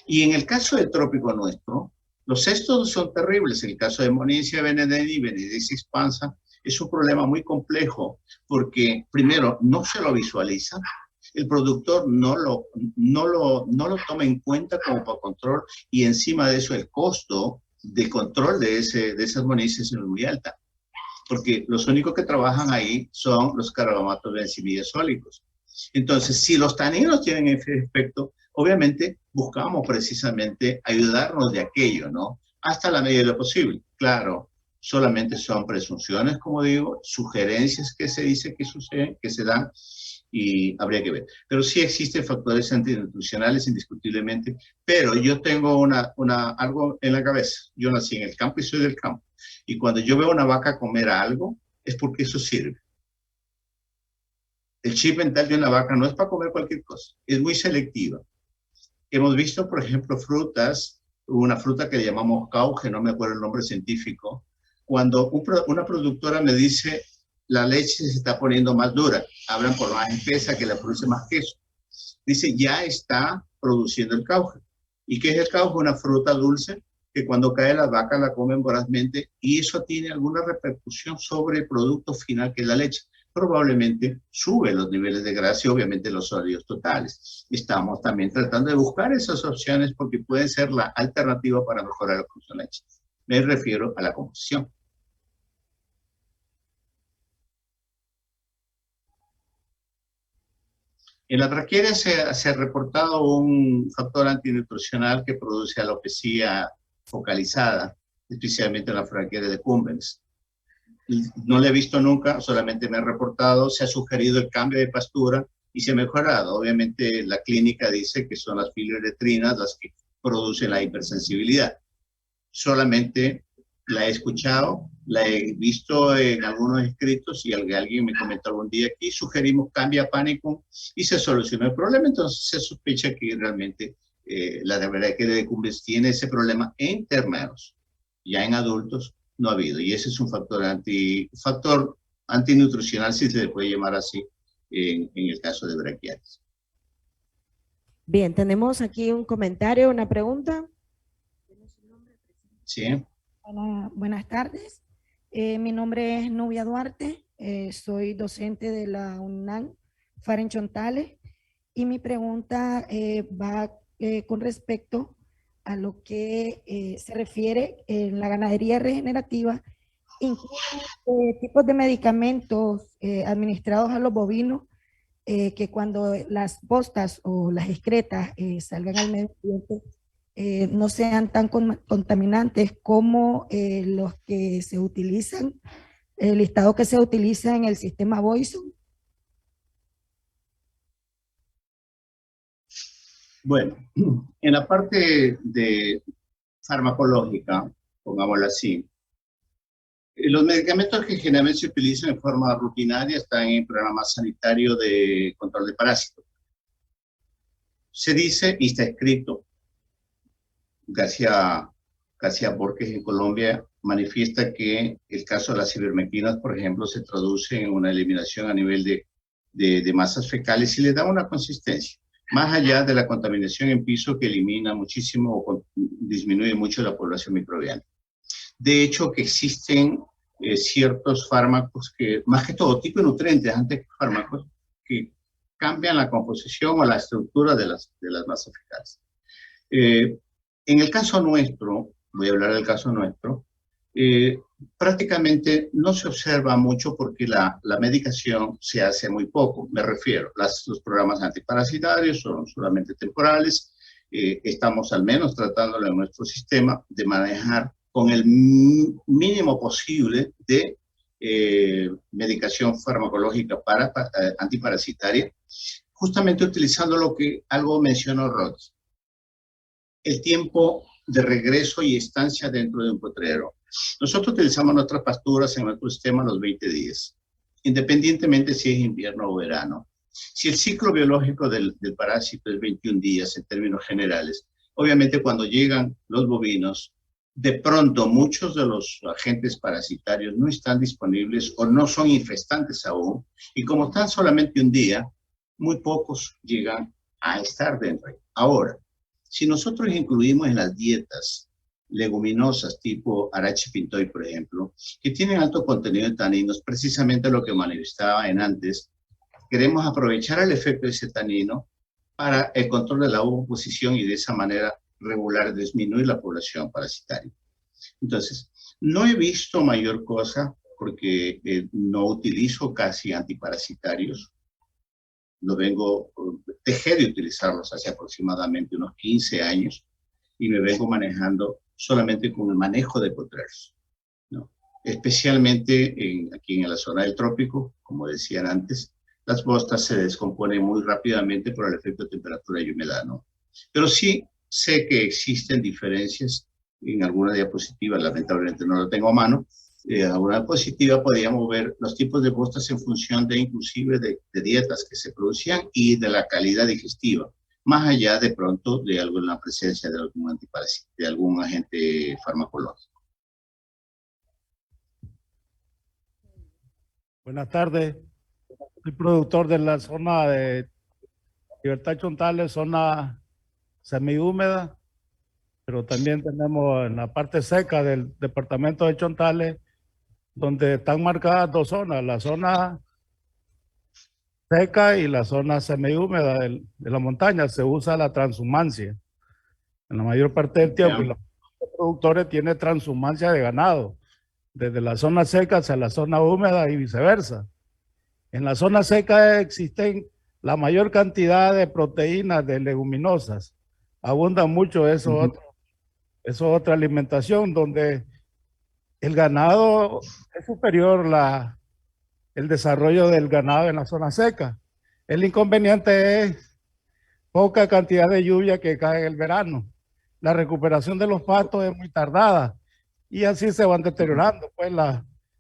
Y en el caso del trópico nuestro, los céstodos son terribles. En el caso de Monicia benedeni y Benedictis expansa, es un problema muy complejo, porque primero no se lo visualiza, el productor no lo toma en cuenta como para control, y encima de eso el costo de control de esas monicias es muy alta, porque los únicos que trabajan ahí son los carbamatos benzimidazólicos. Entonces, si los taninos tienen ese efecto, obviamente buscamos precisamente ayudarnos de aquello, ¿no? Hasta la medida de lo posible. Claro, solamente son presunciones, como digo, sugerencias que se dice que suceden, que se dan, y habría que ver. Pero sí existen factores antinutricionales indiscutiblemente, pero yo tengo algo en la cabeza. Yo nací en el campo y soy del campo. Y cuando yo veo a una vaca comer algo, es porque eso sirve. El chip mental de una vaca no es para comer cualquier cosa, es muy selectiva. Hemos visto, por ejemplo, frutas, una fruta que le llamamos cauge, no me acuerdo el nombre científico, cuando una productora me dice, la leche se está poniendo más dura, hablan por más espesa que la produce más queso. Dice, ya está produciendo el cauge. ¿Y qué es el cauge? Una fruta dulce que cuando cae la vaca la comen vorazmente y eso tiene alguna repercusión sobre el producto final que es la leche. Probablemente sube los niveles de grasa y obviamente los sólidos totales. Estamos también tratando de buscar esas opciones porque pueden ser la alternativa para mejorar el flujo de leche. Me refiero a la composición. En la traqueotomía se ha reportado un factor antinutricional que produce alopecia focalizada, especialmente en la traqueotomía de Cumbens. No lo he visto nunca, solamente me han reportado, se ha sugerido el cambio de pastura y se ha mejorado. Obviamente la clínica dice que son las filoeretrinas las que producen la hipersensibilidad. Solamente la he escuchado, la he visto en algunos escritos y alguien me comentó algún día aquí, sugerimos cambia pánico y se solucionó el problema. Entonces se sospecha que realmente la verdad que de Cumbres tiene ese problema en terneros, ya en adultos no ha habido. Y ese es un factor antinutricional, si se le puede llamar así, en el caso de braquialis. Bien, tenemos aquí un comentario, una pregunta. Sí. Buenas tardes. Mi nombre es Nubia Duarte. Soy docente de la UNAM Faren Chontales y mi pregunta va con respecto a lo que se refiere en la ganadería regenerativa, incluye tipos de medicamentos administrados a los bovinos que cuando las postas o las excretas salgan al medio ambiente no sean tan contaminantes como los que se utilizan, el listado que se utiliza en el sistema Boyson. Bueno, en la parte de farmacológica, pongámoslo así, los medicamentos que generalmente se utilizan en forma rutinaria están en el programa sanitario de control de parásitos. Se dice, y está escrito, García Borges en Colombia manifiesta que el caso de las ivermectinas, por ejemplo, se traduce en una eliminación a nivel de masas fecales y le da una consistencia. Más allá de la contaminación en piso que elimina muchísimo o disminuye mucho la población microbiana. De hecho, que existen ciertos fármacos que, más que todo, tipo de nutrientes antes que fármacos, que cambian la composición o la estructura de las masas fecales. En el caso nuestro, voy a hablar del caso nuestro, prácticamente no se observa mucho porque la medicación se hace muy poco. Me refiero, los programas antiparasitarios son solamente temporales. Estamos al menos tratándolo en nuestro sistema de manejar con el mínimo posible de medicación farmacológica antiparasitaria, justamente utilizando algo mencionó Rod, el tiempo de regreso y estancia dentro de un potrero. Nosotros utilizamos nuestras pasturas en nuestro sistema los 20 días, independientemente si es invierno o verano. Si el ciclo biológico del parásito es 21 días en términos generales, obviamente cuando llegan los bovinos, de pronto muchos de los agentes parasitarios no están disponibles o no son infestantes aún, y como están solamente un día, muy pocos llegan a estar dentro. Ahora, si nosotros incluimos en las dietas leguminosas tipo Arache Pintoy, por ejemplo, que tienen alto contenido de taninos, precisamente lo que manifestaba en antes, queremos aprovechar el efecto de ese tanino para el control de la ovoposición y de esa manera regular disminuir la población parasitaria. Entonces, no he visto mayor cosa porque no utilizo casi antiparasitarios. Dejé de utilizarlos hace aproximadamente unos 15 años y me vengo manejando solamente con el manejo de potreros, ¿no? Especialmente aquí en la zona del trópico, como decían antes, las bostas se descomponen muy rápidamente por el efecto de temperatura y humedad, ¿no? Pero sí sé que existen diferencias en alguna diapositiva, lamentablemente no lo tengo a mano. En alguna diapositiva podíamos ver los tipos de bostas en función de inclusive de dietas que se producían y de la calidad digestiva, más allá de pronto de alguna presencia de algún antiparásito, de algún agente farmacológico. Buenas tardes. Soy productor de la zona de Libertad Chontales, zona semihúmeda, pero también tenemos en la parte seca del departamento de Chontales, donde están marcadas dos zonas, la zona seca y la zona semihúmeda de la montaña. Se usa la transhumancia. En la mayor parte del tiempo, y los productores tienen transhumancia de ganado, desde la zona seca hacia la zona húmeda y viceversa. En la zona seca existen la mayor cantidad de proteínas de leguminosas. Abunda mucho eso, otra alimentación donde el ganado es superior el desarrollo del ganado en la zona seca. El inconveniente es poca cantidad de lluvia que cae en el verano. La recuperación de los pastos es muy tardada y así se van deteriorando pues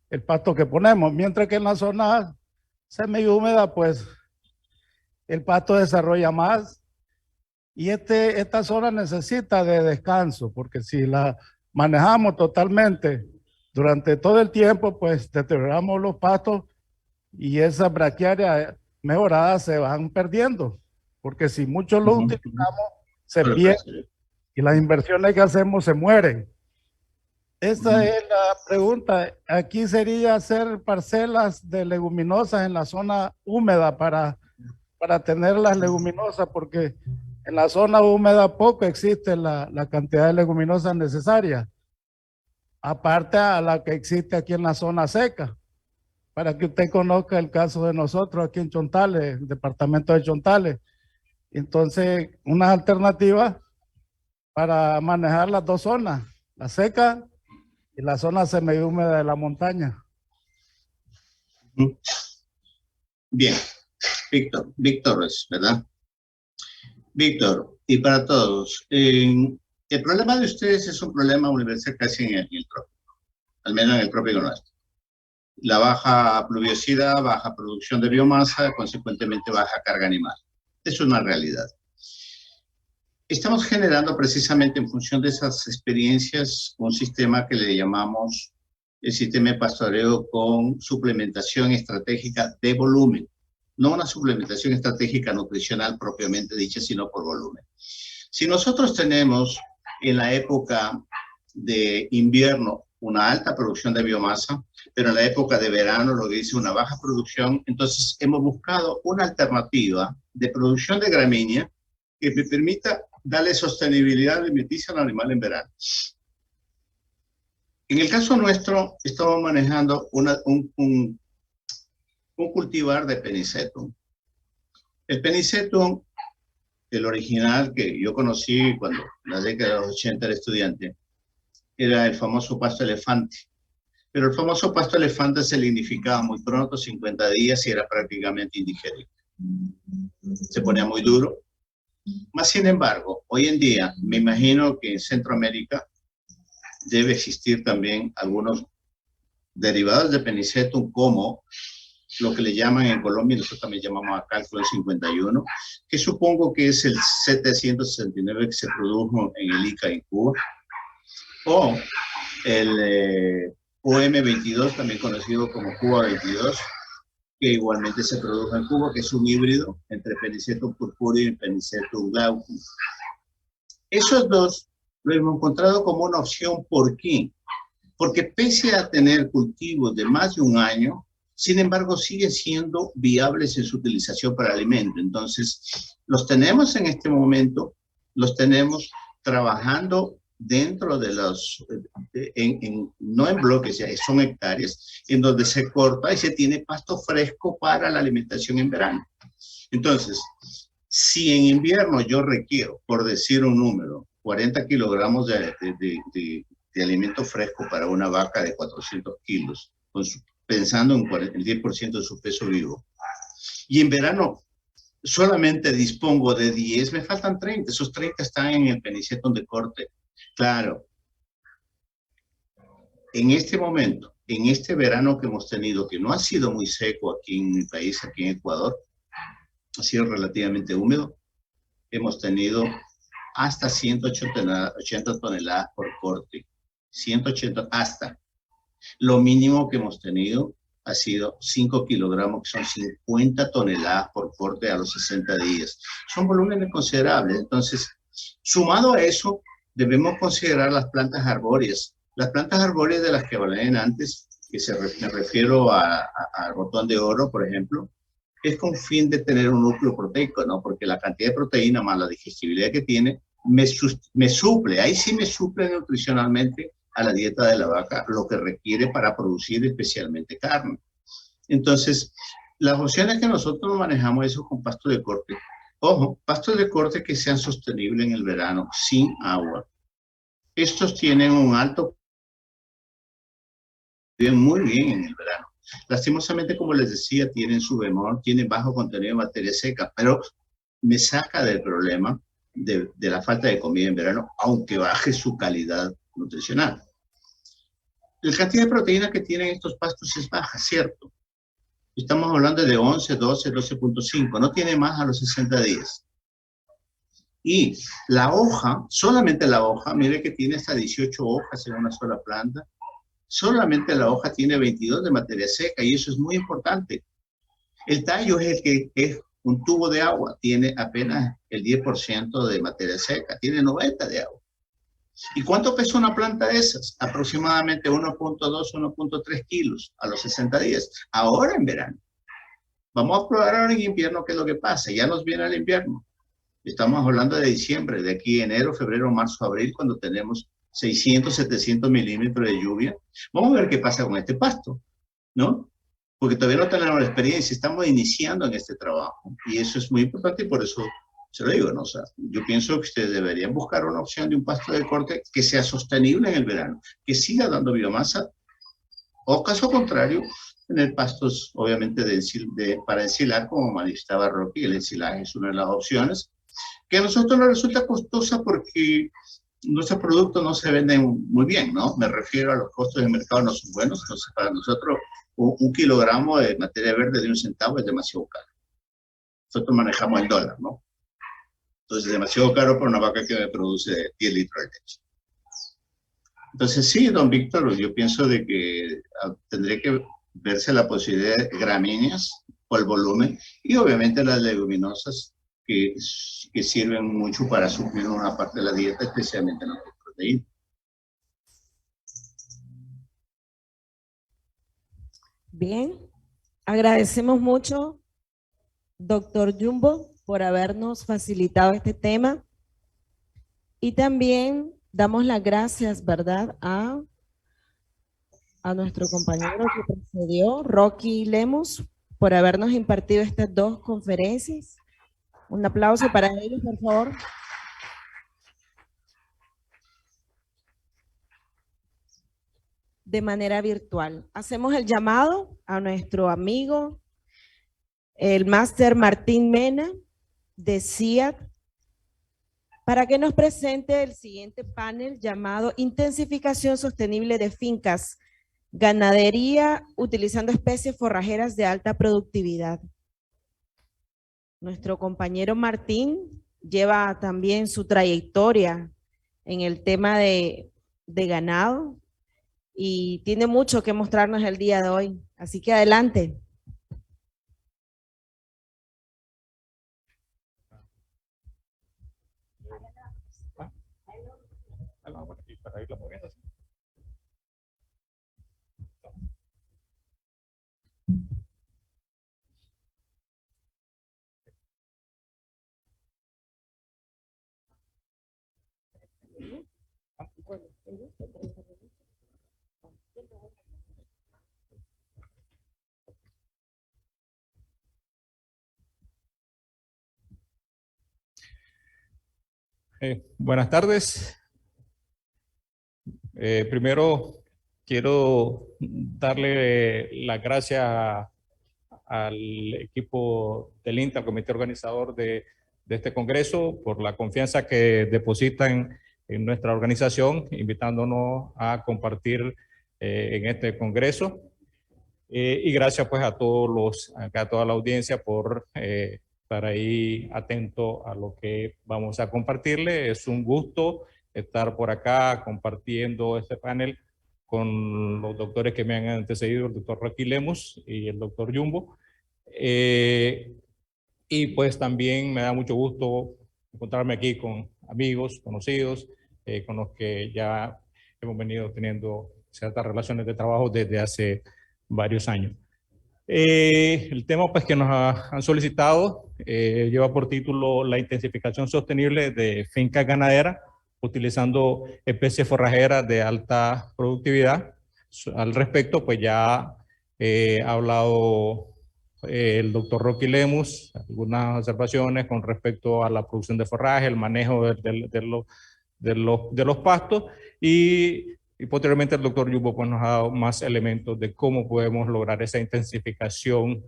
el pasto que ponemos, mientras que en la zona semihúmeda pues el pasto desarrolla más y esta zona necesita de descanso, porque si la manejamos totalmente durante todo el tiempo, pues deterioramos los pastos y esas braquiarias mejoradas se van perdiendo, porque si muchos lo utilizamos, se pierden y las inversiones que hacemos se mueren. Esta es la pregunta. Aquí sería hacer parcelas de leguminosas en la zona húmeda para tener las leguminosas, porque en la zona húmeda poco existe la cantidad de leguminosas necesarias, aparte a la que existe aquí en la zona seca. Para que usted conozca el caso de nosotros aquí en Chontales, el departamento de Chontales. Entonces, una alternativa para manejar las dos zonas, la seca y la zona semihúmeda de la montaña. Bien, Víctor, ¿verdad? Víctor, y para todos, el problema de ustedes es un problema universal casi en el trópico, al menos en el trópico nuestro. La baja pluviosidad, baja producción de biomasa, consecuentemente baja carga animal. Es una realidad. Estamos generando precisamente en función de esas experiencias un sistema que le llamamos el sistema de pastoreo con suplementación estratégica de volumen. No una suplementación estratégica nutricional propiamente dicha, sino por volumen. Si nosotros tenemos en la época de invierno una alta producción de biomasa, pero en la época de verano lo que dice una baja producción, entonces hemos buscado una alternativa de producción de gramínea que me permita darle sostenibilidad alimenticia al animal en verano. En el caso nuestro, estamos manejando un cultivar de Penicetum. El Penicetum, el original que yo conocí cuando en la década de los 80 era estudiante, era el famoso pasto elefante. Pero el famoso pasto elefante se lignificaba muy pronto, 50 días, y era prácticamente indigerible. Se ponía muy duro. Más sin embargo, hoy en día, me imagino que en Centroamérica debe existir también algunos derivados de Penicetum, como lo que le llaman en Colombia, nosotros también llamamos acá el Clon 51, que supongo que es el 769 que se produjo en el Ica en Cuba, o el OM22, también conocido como Cuba 22, que igualmente se produjo en Cuba, que es un híbrido entre Penicetum purpúreo y Penicetum glaucum. Esos dos lo hemos encontrado como una opción. ¿Por qué? Porque pese a tener cultivos de más de un año, sin embargo siguen siendo viables en su utilización para alimento. Entonces, los tenemos en este momento, los tenemos trabajando dentro de los, no en bloques, ya son hectáreas, en donde se corta y se tiene pasto fresco para la alimentación en verano. Entonces, si en invierno yo requiero, por decir un número, 40 kilogramos de alimento fresco para una vaca de 400 kilos, pensando en el 10% de su peso vivo, y en verano solamente dispongo de 10, me faltan 30, esos 30 están en el penicetón de corte. Claro, en este momento, en este verano que hemos tenido, que no ha sido muy seco aquí en mi país, aquí en Ecuador, ha sido relativamente húmedo, hemos tenido hasta 180 toneladas por corte, 180 hasta. Lo mínimo que hemos tenido ha sido 5 kilogramos, que son 50 toneladas por corte a los 60 días. Son volúmenes considerables. Entonces, sumado a eso, debemos considerar las plantas arbóreas. Las plantas arbóreas de las que hablaban antes, que me refiero al botón de oro, por ejemplo, es con fin de tener un núcleo proteico, ¿no? Porque la cantidad de proteína más la digestibilidad que tiene me suple, ahí sí me suple nutricionalmente a la dieta de la vaca, lo que requiere para producir especialmente carne. Entonces, las opciones que nosotros manejamos es con pastos de corte. Ojo, pastos de corte que sean sostenibles en el verano, sin agua. Estos tienen un alto, viven muy bien en el verano. Lastimosamente, como les decía, tienen su bemol, tienen bajo contenido de materia seca, pero me saca del problema de la falta de comida en verano, aunque baje su calidad nutricional. La cantidad de proteína que tienen estos pastos es baja, ¿cierto? Estamos hablando de 11, 12, 12.5, no tiene más a los 60 días. Y la hoja, solamente la hoja, mire que tiene hasta 18 hojas en una sola planta, solamente la hoja tiene 22 de materia seca y eso es muy importante. El tallo es el que es un tubo de agua, tiene apenas el 10% de materia seca, tiene 90 de agua. ¿Y cuánto pesa una planta de esas? Aproximadamente 1.2, 1.3 kilos a los 60 días. Ahora en verano. Vamos a probar ahora en invierno qué es lo que pasa. Ya nos viene el invierno. Estamos hablando de diciembre, de aquí enero, febrero, marzo, abril, cuando tenemos 600, 700 milímetros de lluvia. Vamos a ver qué pasa con este pasto, ¿no? Porque todavía no tenemos la experiencia, estamos iniciando en este trabajo. Y eso es muy importante y por eso se lo digo, ¿no? O sea, yo pienso que ustedes deberían buscar una opción de un pasto de corte que sea sostenible en el verano, que siga dando biomasa, o caso contrario, tener pastos, obviamente, para ensilar, como manifestaba Rocky. El ensilaje es una de las opciones, que a nosotros nos resulta costosa porque nuestros productos no se venden muy bien, ¿no? Me refiero a los costos de mercado no son buenos, entonces para nosotros un kilogramo de materia verde de 1 centavo es demasiado caro. Nosotros manejamos el dólar, ¿no? Entonces es demasiado caro para una vaca que me produce 10 litros de leche. Entonces sí, don Víctor, yo pienso de que tendría que verse la posibilidad de gramíneas por el volumen y obviamente las leguminosas que sirven mucho para suplir una parte de la dieta, especialmente la proteína. Bien, agradecemos mucho, doctor Jumbo, por habernos facilitado este tema. Y también damos las gracias, ¿verdad?, a nuestro compañero que precedió, Rocky Lemus, por habernos impartido estas 2 conferencias. Un aplauso para ellos, por favor. De manera virtual. Hacemos el llamado a nuestro amigo, el máster Martín Mena, de CIAT, para que nos presente el siguiente panel llamado Intensificación Sostenible de Fincas, Ganadería utilizando especies forrajeras de alta productividad. Nuestro compañero Martín lleva también su trayectoria en el tema de ganado y tiene mucho que mostrarnos el día de hoy. Así que adelante. Buenas tardes. Primero quiero darle las gracias al equipo del INTA, al comité organizador de este congreso, por la confianza que depositan en nuestra organización, invitándonos a compartir en este congreso. Y gracias pues a toda la audiencia por estar ahí atento a lo que vamos a compartirle. Es un gusto estar por acá compartiendo este panel con los doctores que me han antecedido, el doctor Rocky Lemus y el doctor Jumbo. Y pues también me da mucho gusto encontrarme aquí con amigos, conocidos, con los que ya hemos venido teniendo ciertas relaciones de trabajo desde hace varios años. El tema pues, que nos han solicitado lleva por título la intensificación sostenible de fincas ganaderas utilizando especies forrajeras de alta productividad. Al respecto, pues ya ha hablado el doctor Rocky Lemus, algunas observaciones con respecto a la producción de forraje, el manejo de los pastos y posteriormente el doctor Jumbo pues, nos ha dado más elementos de cómo podemos lograr esa intensificación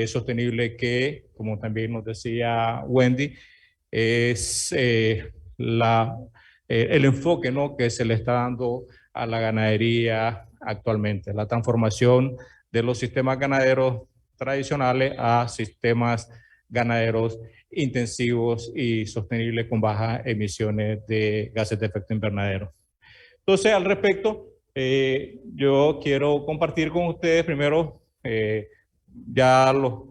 sostenible que, como también nos decía Wendy, es el enfoque, ¿no?, que se le está dando a la ganadería actualmente, la transformación de los sistemas ganaderos tradicionales a sistemas ganaderos intensivos y sostenibles con bajas emisiones de gases de efecto invernadero. Entonces, al respecto, yo quiero compartir con ustedes primero, ya los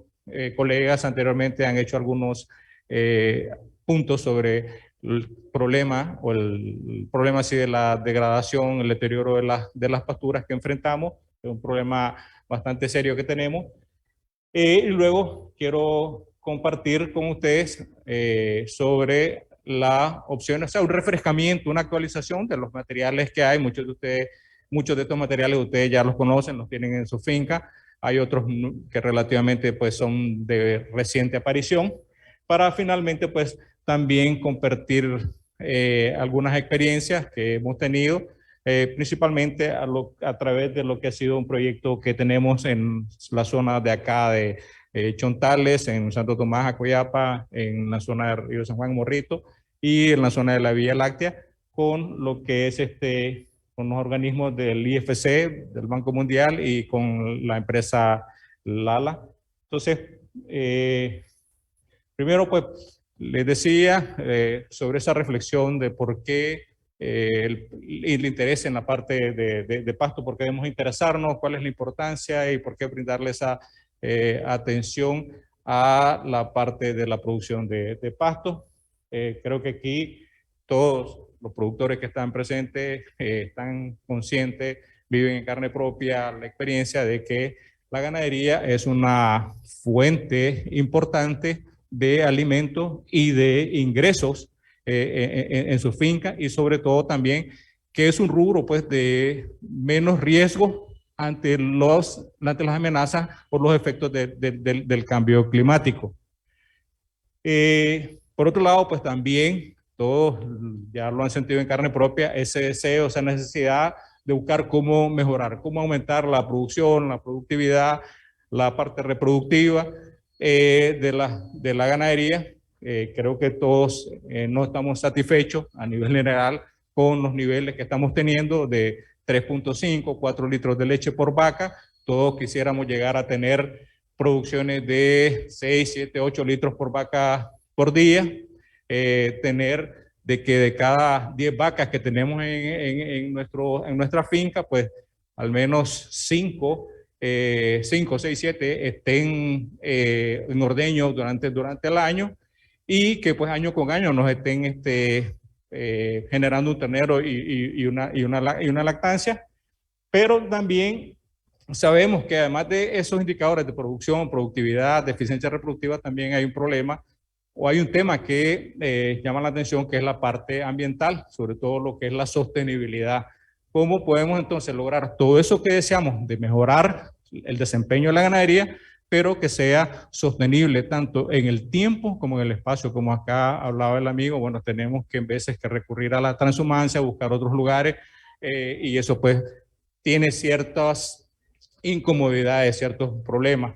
colegas anteriormente han hecho algunos puntos sobre el problema así de la degradación, el deterioro de las pasturas que enfrentamos, es un problema bastante serio que tenemos. Y luego quiero compartir con ustedes sobre la opción, o sea, un refrescamiento, una actualización de los materiales que hay. Muchos de estos materiales ustedes ya los conocen, los tienen en su finca. Hay otros que relativamente pues, son de reciente aparición, para finalmente pues, también compartir algunas experiencias que hemos tenido, principalmente a través de lo que ha sido un proyecto que tenemos en la zona de acá de Chontales, en Santo Tomás, Acoyapa, en la zona de Río San Juan, Morrito, y en la zona de la Vía Láctea, con lo que es con los organismos del IFC, del Banco Mundial, y con la empresa Lala. Entonces, primero, pues, les decía sobre esa reflexión de por qué el interés en la parte de pasto, por qué debemos interesarnos, cuál es la importancia y por qué brindarle esa atención a la parte de la producción de pasto. Creo que aquí todos los productores que están presentes están conscientes, viven en carne propia la experiencia de que la ganadería es una fuente importante de alimentos y de ingresos en su finca, y sobre todo también que es un rubro pues de menos riesgo ante las amenazas por los efectos del cambio climático. Por otro lado, pues también todos ya lo han sentido en carne propia, ese deseo, esa necesidad de buscar cómo mejorar, cómo aumentar la producción, la productividad, la parte reproductiva de la ganadería. Creo que todos no estamos satisfechos a nivel general con los niveles que estamos teniendo de 3.5, 4 litros de leche por vaca. Todos quisiéramos llegar a tener producciones de 6, 7, 8 litros por vaca por día. Tener de que de cada 10 vacas que tenemos en nuestra finca, pues al menos 5, 6, 7 estén en ordeño durante el año, y que pues año con año nos estén generando un ternero y una lactancia. Pero también sabemos que además de esos indicadores de producción, productividad, de eficiencia reproductiva, también hay un problema o hay un tema que llama la atención, que es la parte ambiental, sobre todo lo que es la sostenibilidad. ¿Cómo podemos entonces lograr todo eso que deseamos de mejorar el desempeño de la ganadería, pero que sea sostenible tanto en el tiempo como en el espacio. Como acá hablaba el amigo, bueno, tenemos que en veces que recurrir a la transhumancia, buscar otros lugares, y eso pues tiene ciertas incomodidades, ciertos problemas.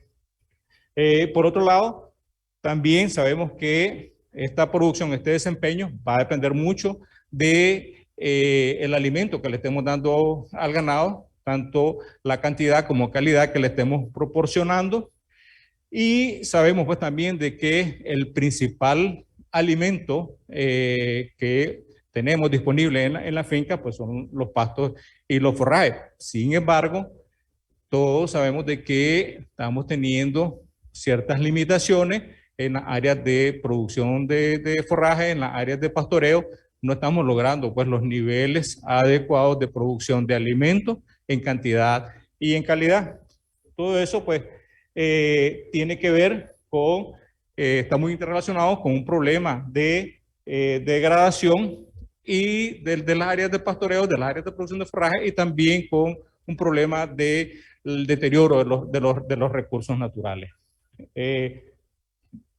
Por otro lado, también sabemos que esta producción, este desempeño va a depender mucho de el alimento que le estemos dando al ganado, tanto la cantidad como calidad que le estemos proporcionando. Y sabemos pues también de que el principal alimento que tenemos disponible en la finca pues son los pastos y los forrajes. Sin embargo, todos sabemos de que estamos teniendo ciertas limitaciones en las áreas de producción de forraje, en las áreas de pastoreo. No estamos logrando pues los niveles adecuados de producción de alimentos en cantidad y en calidad. Todo eso pues tiene que ver con, está muy interrelacionado con un problema de degradación y de las áreas de pastoreo, de las áreas de producción de forraje, y también con un problema de el deterioro de los recursos naturales.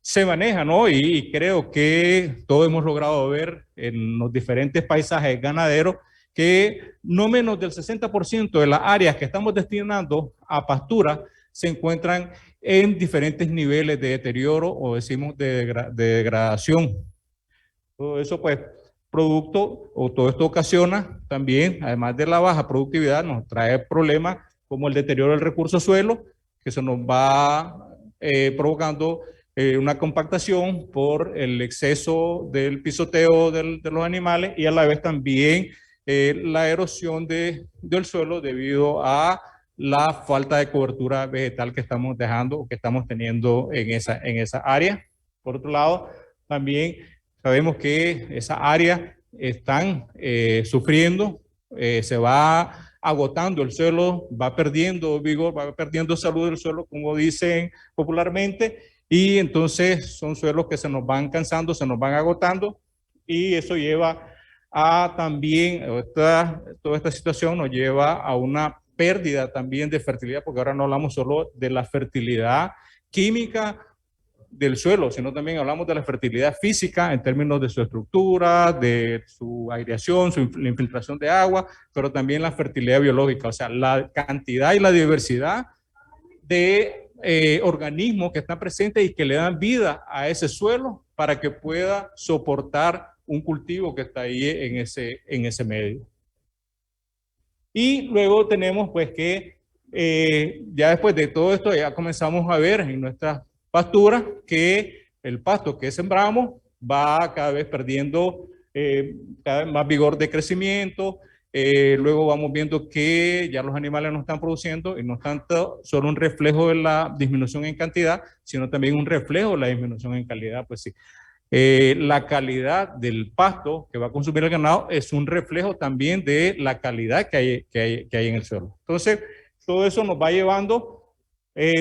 Se maneja, ¿no? Y creo que todos hemos logrado ver en los diferentes paisajes ganaderos que no menos del 60% de las áreas que estamos destinando a pastura se encuentran en diferentes niveles de deterioro o decimos de degradación. Todo eso pues producto o todo esto ocasiona también, además de la baja productividad, nos trae problemas como el deterioro del recurso suelo, que se nos va provocando una compactación por el exceso del pisoteo de los animales y a la vez también la erosión del suelo debido a la falta de cobertura vegetal que estamos dejando o que estamos teniendo en esa área. Por otro lado, también sabemos que esa área están sufriendo, se va agotando el suelo, va perdiendo vigor, va perdiendo salud del suelo, como dicen popularmente, y entonces son suelos que se nos van cansando, se nos van agotando, y eso lleva a también, toda esta situación nos lleva a una pérdida también de fertilidad, porque ahora no hablamos solo de la fertilidad química del suelo, sino también hablamos de la fertilidad física en términos de su estructura, de su aireación, la infiltración de agua, pero también la fertilidad biológica, o sea, la cantidad y la diversidad de organismos que están presentes y que le dan vida a ese suelo para que pueda soportar un cultivo que está ahí en ese medio. Y luego tenemos pues que ya después de todo esto ya comenzamos a ver en nuestras pasturas que el pasto que sembramos va cada vez perdiendo cada vez más vigor de crecimiento. Luego vamos viendo que ya los animales no están produciendo y no es tanto solo un reflejo de la disminución en cantidad, sino también un reflejo de la disminución en calidad. Pues sí, la calidad del pasto que va a consumir el ganado es un reflejo también de la calidad que hay en el suelo. Entonces, todo eso nos va llevando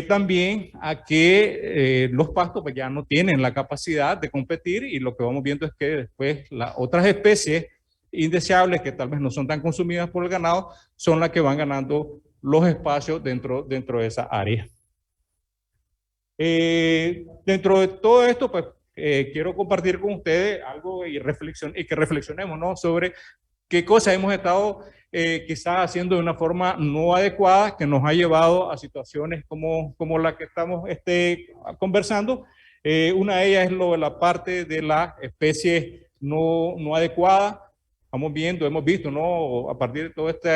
también a que los pastos pues, ya no tienen la capacidad de competir, y lo que vamos viendo es que después las otras especies indeseables que tal vez no son tan consumidas por el ganado son las que van ganando los espacios dentro de esa área. Dentro de todo esto, pues quiero compartir con ustedes algo y que reflexionemos, ¿no? Sobre qué cosas hemos estado quizás haciendo de una forma no adecuada que nos ha llevado a situaciones como la que estamos conversando. Una de ellas es lo de la parte de la especie no adecuada. Hemos visto, ¿no? A partir de todo este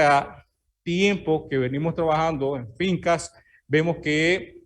tiempo que venimos trabajando en fincas, vemos que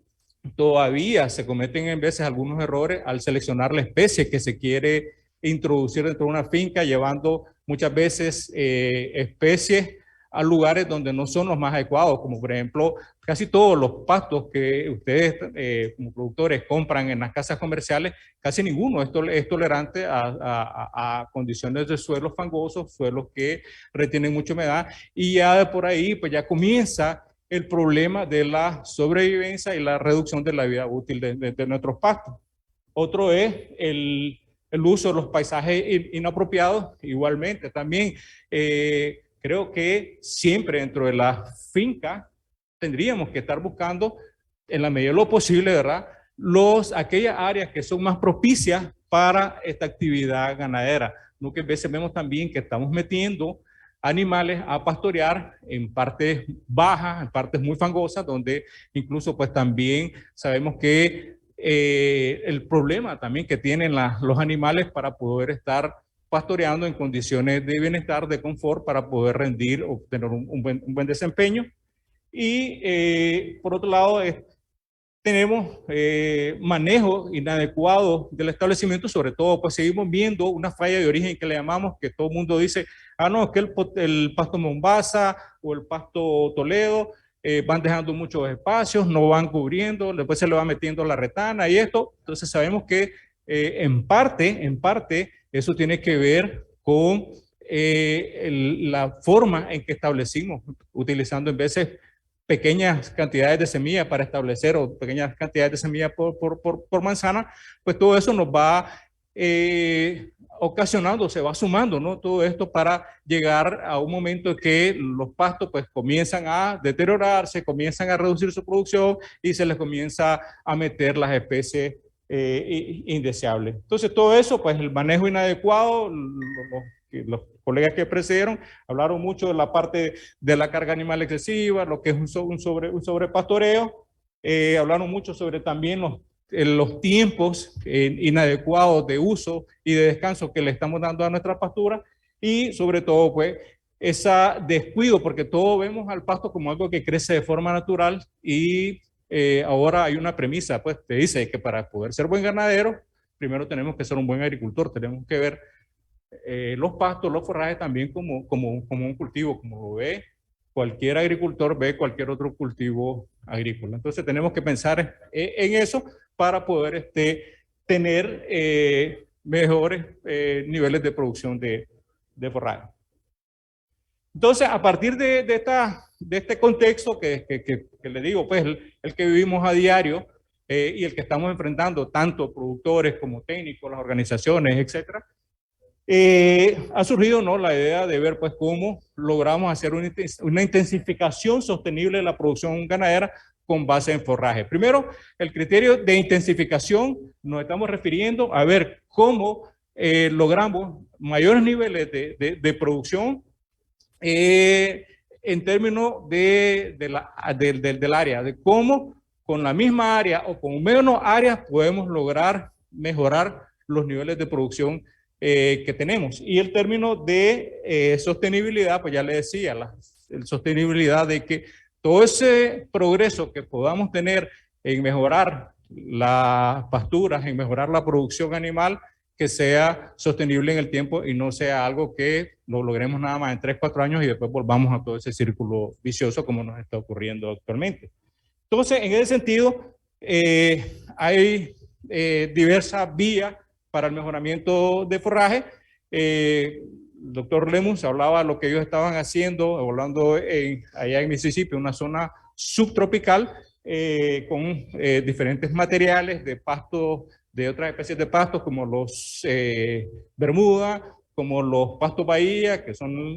todavía se cometen en veces algunos errores al seleccionar la especie que se quiere introducir dentro de una finca, llevando muchas veces especies a lugares donde no son los más adecuados, como por ejemplo casi todos los pastos que ustedes como productores compran en las casas comerciales, casi ninguno es tolerante a condiciones de suelos fangosos, suelos que retienen mucha humedad, y ya de por ahí pues ya comienza el problema de la sobrevivencia y la reducción de la vida útil de nuestros pastos. Otro es el uso de los paisajes inapropiados. Igualmente, también creo que siempre dentro de la finca tendríamos que estar buscando en la medida de lo posible, ¿verdad? Aquellas áreas que son más propicias para esta actividad ganadera. Lo que a veces vemos también que estamos metiendo animales a pastorear en partes bajas, en partes muy fangosas, donde incluso pues también sabemos que el problema también que tienen los animales para poder estar pastoreando en condiciones de bienestar, de confort, para poder rendir o tener un buen desempeño. Y por otro lado, tenemos manejo inadecuado del establecimiento, sobre todo pues seguimos viendo una falla de origen que le llamamos, que todo el mundo dice, no, es que el pasto Mombasa o el pasto Toledo van dejando muchos espacios, no van cubriendo, después se le va metiendo la retana y esto. Entonces sabemos que en parte eso tiene que ver con la forma en que establecimos, utilizando en veces pequeñas cantidades de semillas para establecer, o pequeñas cantidades de semillas por manzana, pues todo eso nos va ocasionando, se va sumando, ¿no? Todo esto para llegar a un momento en que los pastos pues comienzan a deteriorarse, comienzan a reducir su producción y se les comienza a meter las especies indeseables. Entonces todo eso, pues el manejo inadecuado, los colegas que precedieron hablaron mucho de la parte de la carga animal excesiva, lo que es un sobrepastoreo, hablaron mucho sobre también los tiempos inadecuados de uso y de descanso que le estamos dando a nuestra pastura, y sobre todo pues ese descuido, porque todos vemos al pasto como algo que crece de forma natural, y ahora hay una premisa, pues te dice que para poder ser buen ganadero, primero tenemos que ser un buen agricultor, tenemos que ver los pastos, los forrajes también como un cultivo, como lo ve cualquier agricultor, ve cualquier otro cultivo agrícola. Entonces tenemos que pensar en eso para poder tener mejores niveles de producción de forraje. Entonces, a partir de este contexto que le digo, pues el que vivimos a diario y el que estamos enfrentando, tanto productores como técnicos, las organizaciones, etcétera, ha surgido, ¿no?, la idea de ver pues cómo logramos hacer una intensificación sostenible de la producción ganadera con base en forraje. Primero, el criterio de intensificación nos estamos refiriendo a ver cómo logramos mayores niveles de producción en términos del área, de cómo con la misma área o con menos áreas podemos lograr mejorar los niveles de producción que tenemos. Y el término de sostenibilidad, pues ya le decía, la sostenibilidad de que todo ese progreso que podamos tener en mejorar las pasturas, en mejorar la producción animal, que sea sostenible en el tiempo y no sea algo que lo logremos nada más en 3, 4 años y después volvamos a todo ese círculo vicioso como nos está ocurriendo actualmente. Entonces, en ese sentido, hay diversas vías para el mejoramiento de forraje. El doctor Lemus hablaba de lo que ellos estaban haciendo, hablando allá en Mississippi, una zona subtropical, con diferentes materiales de pastos, de otras especies de pastos, como los Bermuda, como los pastos Bahía, que son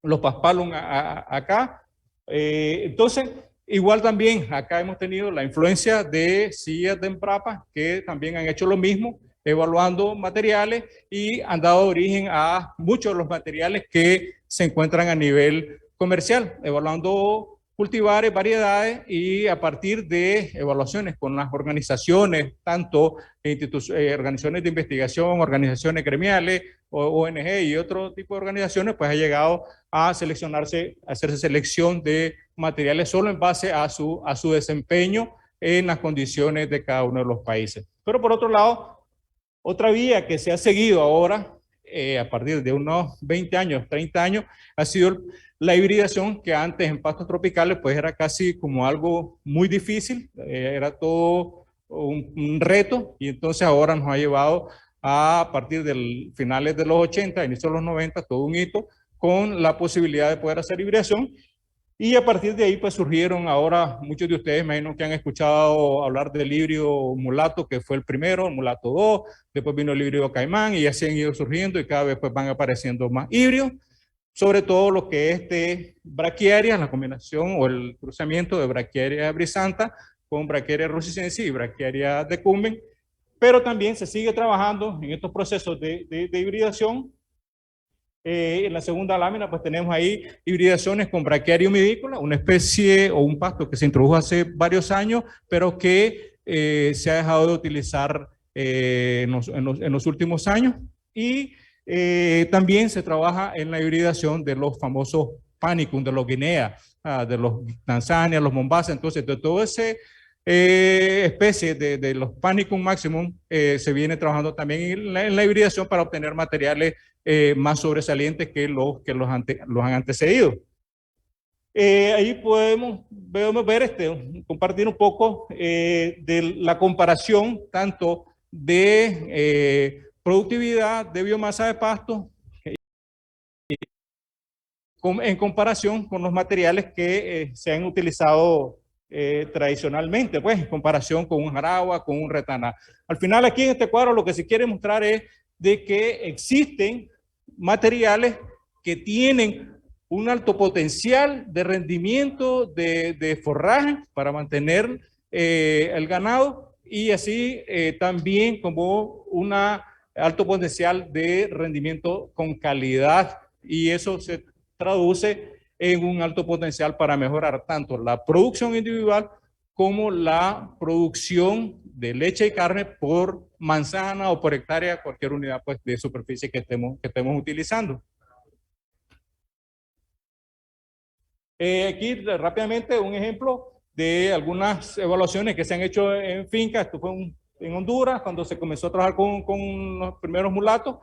los paspalum acá. Entonces, igual también acá hemos tenido la influencia de sillas de Embrapa, que también han hecho lo mismo, evaluando materiales y han dado origen a muchos de los materiales que se encuentran a nivel comercial, evaluando cultivares, variedades, y a partir de evaluaciones con las organizaciones, tanto organizaciones de investigación, organizaciones gremiales, ONG y otro tipo de organizaciones, pues ha llegado a seleccionarse, a hacerse selección de materiales solo en base a su desempeño en las condiciones de cada uno de los países. Pero por otro lado, otra vía que se ha seguido ahora, a partir de unos 20 años, 30 años, ha sido la hibridación, que antes en pastos tropicales pues era casi como algo muy difícil, era todo un reto, y entonces ahora nos ha llevado a partir de finales de los 80, inicios de los 90, todo un hito con la posibilidad de poder hacer hibridación. Y a partir de ahí pues surgieron ahora, muchos de ustedes me imagino que han escuchado hablar del híbrido mulato, que fue el primero, el mulato 2, después vino el híbrido caimán, y así han ido surgiendo y cada vez pues van apareciendo más híbridos. sobre todo lo que es de braquiaria, la combinación o el cruzamiento de braquiaria brisanta con braquiaria rusicensis y braquiaria decumbens, pero también se sigue trabajando en estos procesos de hibridación. En la segunda lámina pues tenemos ahí hibridaciones con braquiaria humidícola, una especie o un pasto que se introdujo hace varios años, pero que se ha dejado de utilizar en los últimos años. Y también se trabaja en la hibridación de los famosos panicum, de los guinea, de los Tanzania, los Mombasa. Entonces, de todo ese especie de los panicum maximum se viene trabajando también en la hibridación para obtener materiales más sobresalientes que los han antecedido. Ahí podemos ver, compartir un poco de la comparación tanto de productividad de biomasa de pasto en comparación con los materiales que se han utilizado tradicionalmente, pues en comparación con un jaragua, con un retana. Al final aquí en este cuadro lo que se quiere mostrar es de que existen materiales que tienen un alto potencial de rendimiento de forraje para mantener el ganado y así también como un alto potencial de rendimiento con calidad, y eso se traduce en un alto potencial para mejorar tanto la producción individual como la producción de leche y carne por manzana o por hectárea, cualquier unidad pues, de superficie que estemos utilizando. Aquí rápidamente un ejemplo de algunas evaluaciones que se han hecho en fincas. Esto fue en Honduras, cuando se comenzó a trabajar con los primeros mulatos,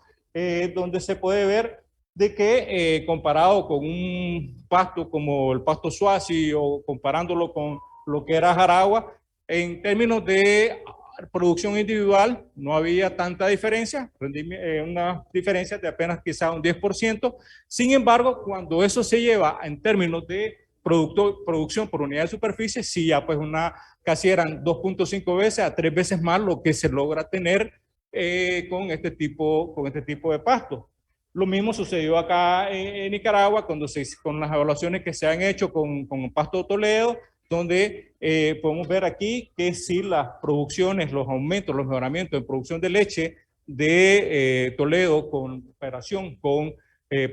donde se puede ver de que comparado con un pasto como el pasto Swazi o comparándolo con lo que era jaragua, en términos de producción individual no había tanta diferencia, una diferencia de apenas quizá un 10%. Sin embargo, cuando eso se lleva en términos de producción por unidad de superficie, sí ya pues casi eran 2.5 veces a 3 veces más lo que se logra tener con este tipo de pasto. Lo mismo sucedió acá en Nicaragua con las evaluaciones que se han hecho con pasto Toledo, donde podemos ver aquí que si las producciones, los aumentos, los mejoramientos en producción de leche de Toledo con comparación con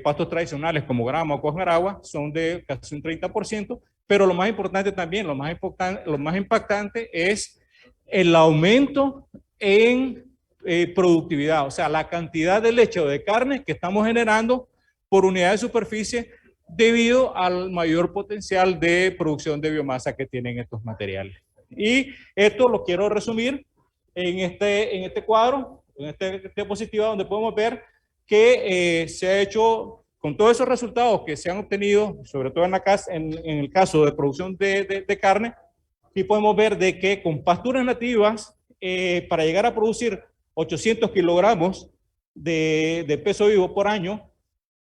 pastos tradicionales como grama o cojaragua son de casi un 30%, pero lo más importante también, lo más impactante es el aumento en productividad, o sea, la cantidad de leche o de carne que estamos generando por unidad de superficie debido al mayor potencial de producción de biomasa que tienen estos materiales. Y esto lo quiero resumir en este cuadro, en esta diapositiva, donde podemos ver que se ha hecho con todos esos resultados que se han obtenido, sobre todo en el caso de producción de carne, y podemos ver de que con pasturas nativas, para llegar a producir 800 kilogramos de peso vivo por año,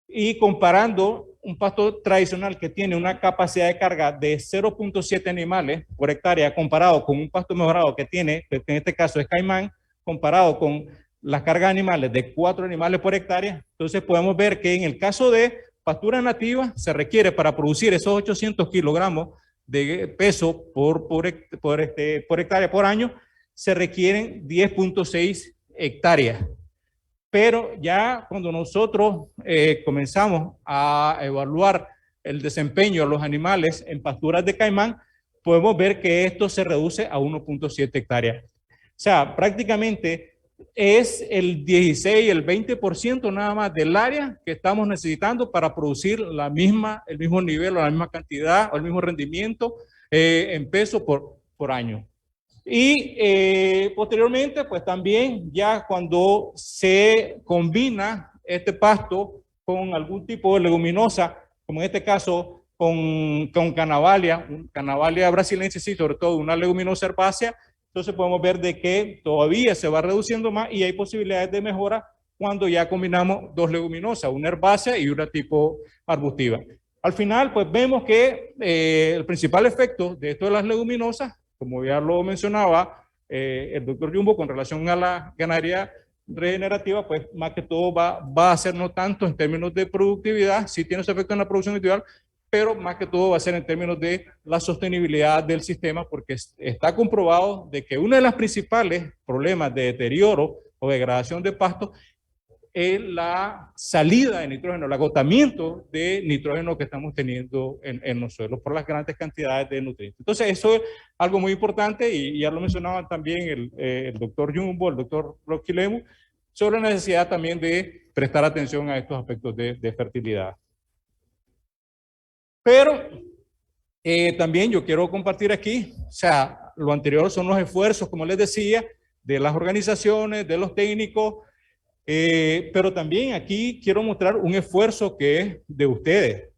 y comparando un pasto tradicional que tiene una capacidad de carga de 0.7 animales por hectárea comparado con un pasto mejorado que tiene, que en este caso es caimán, comparado con las cargas animales de 4 animales por hectárea, entonces podemos ver que en el caso de pastura nativa se requiere para producir esos 800 kilogramos de peso por hectárea por año, se requieren 10.6 hectáreas. Pero ya cuando nosotros comenzamos a evaluar el desempeño de los animales en pasturas de caimán, podemos ver que esto se reduce a 1.7 hectáreas. O sea, prácticamente es el 16, el 20% nada más del área que estamos necesitando para producir el mismo nivel o la misma cantidad o el mismo rendimiento en peso por año. Y posteriormente, pues también ya cuando se combina este pasto con algún tipo de leguminosa, como en este caso con Canavalia brasilensis, sí, sobre todo una leguminosa herbácea, entonces podemos ver de que todavía se va reduciendo más y hay posibilidades de mejora cuando ya combinamos dos leguminosas, una herbácea y una tipo arbustiva. Al final, pues vemos que el principal efecto de esto de las leguminosas, como ya lo mencionaba el doctor Jumbo con relación a la ganadería regenerativa, pues más que todo va a ser no tanto en términos de productividad, sí tiene su efecto en la producción individual, pero más que todo va a ser en términos de la sostenibilidad del sistema, porque está comprobado de que uno de los principales problemas de deterioro o degradación de pasto es la salida de nitrógeno, el agotamiento de nitrógeno que estamos teniendo en los suelos por las grandes cantidades de nutrientes. Entonces, eso es algo muy importante y ya lo mencionaban también el doctor Jumbo, el doctor Rocky Lemus, sobre la necesidad también de prestar atención a estos aspectos de fertilidad. Pero también yo quiero compartir aquí, o sea, lo anterior son los esfuerzos, como les decía, de las organizaciones, de los técnicos, pero también aquí quiero mostrar un esfuerzo que es de ustedes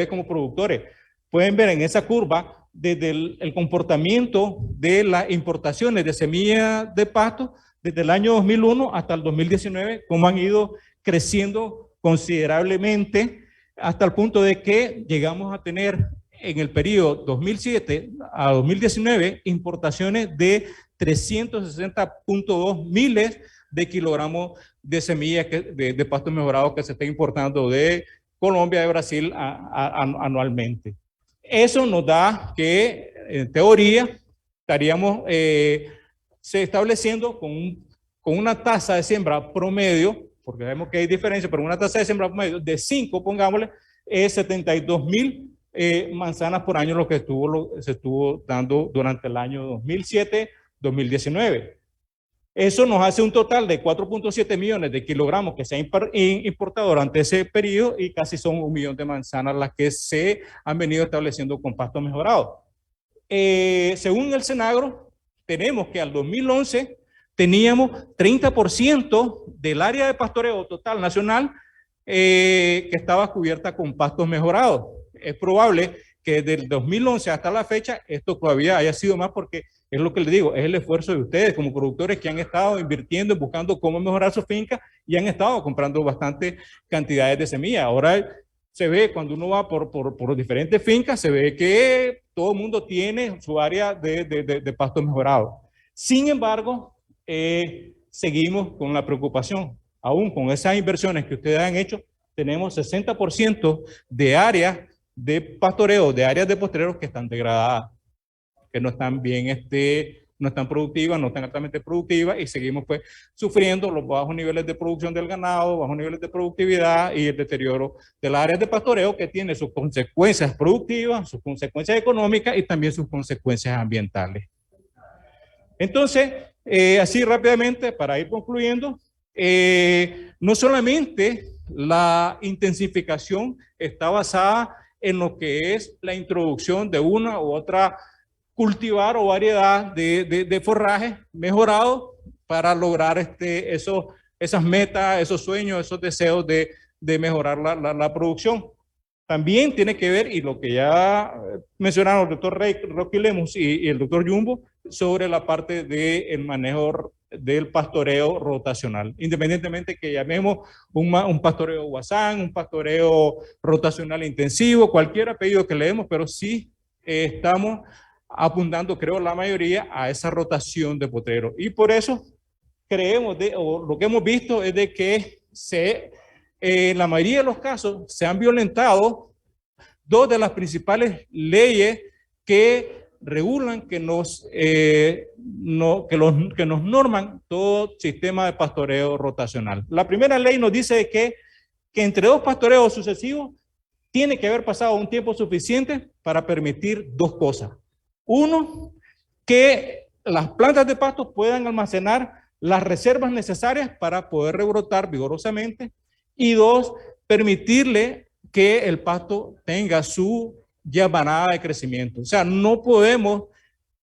como productores. Pueden ver en esa curva desde el comportamiento de las importaciones de semillas de pasto desde el año 2001 hasta el 2019, cómo han ido creciendo considerablemente hasta el punto de que llegamos a tener en el periodo 2007 a 2019 importaciones de 360.2 miles de kilogramos de semillas de pasto mejorado que se está importando de Colombia, de Brasil anualmente. Eso nos da que, en teoría, estaríamos se estableciendo con una tasa de siembra promedio, porque sabemos que hay diferencia, pero una tasa de siembra promedio de 5, pongámosle, es 72,000 manzanas por año, lo que se estuvo dando durante el año 2007-2019. Eso nos hace un total de 4.7 millones de kilogramos que se han importado durante ese periodo y casi son 1 millón de manzanas las que se han venido estableciendo con pasto mejorado. Según el Senagro, tenemos que al 2011 teníamos 30% del área de pastoreo total nacional que estaba cubierta con pastos mejorados. Es probable que desde el 2011 hasta la fecha esto todavía haya sido más porque es lo que les digo, es el esfuerzo de ustedes como productores que han estado invirtiendo, buscando cómo mejorar su finca y han estado comprando bastantes cantidades de semillas. Ahora se ve cuando uno va por diferentes fincas, se ve que todo el mundo tiene su área de pasto mejorado. Sin embargo, seguimos con la preocupación. Aún con esas inversiones que ustedes han hecho, tenemos 60% de áreas de pastoreo, de áreas de postreros que están degradadas, que no están bien, no están productivas, no están altamente productivas y seguimos pues sufriendo los bajos niveles de producción del ganado, bajos niveles de productividad y el deterioro de las áreas de pastoreo que tiene sus consecuencias productivas, sus consecuencias económicas y también sus consecuencias ambientales. Entonces, así rápidamente para ir concluyendo, no solamente la intensificación está basada en lo que es la introducción de una u otra cultivar o variedad de forraje mejorado para lograr esas metas, esos sueños, esos deseos de mejorar la producción. También tiene que ver, y lo que ya mencionaron el doctor Rocky Lemus y el doctor Jumbo, sobre la parte del manejo del pastoreo rotacional. Independientemente que llamemos un pastoreo guasán, un pastoreo rotacional intensivo, cualquier apellido que le demos, pero sí estamos apuntando, creo, la mayoría a esa rotación de potrero. Y por eso creemos, o lo que hemos visto es de que en la mayoría de los casos se han violentado dos de las principales leyes que regulan, que nos norman todo sistema de pastoreo rotacional. La primera ley nos dice que entre dos pastoreos sucesivos tiene que haber pasado un tiempo suficiente para permitir dos cosas. Uno, que las plantas de pasto puedan almacenar las reservas necesarias para poder rebrotar vigorosamente. Y dos, permitirle que el pasto tenga su llamarada de crecimiento. O sea, no podemos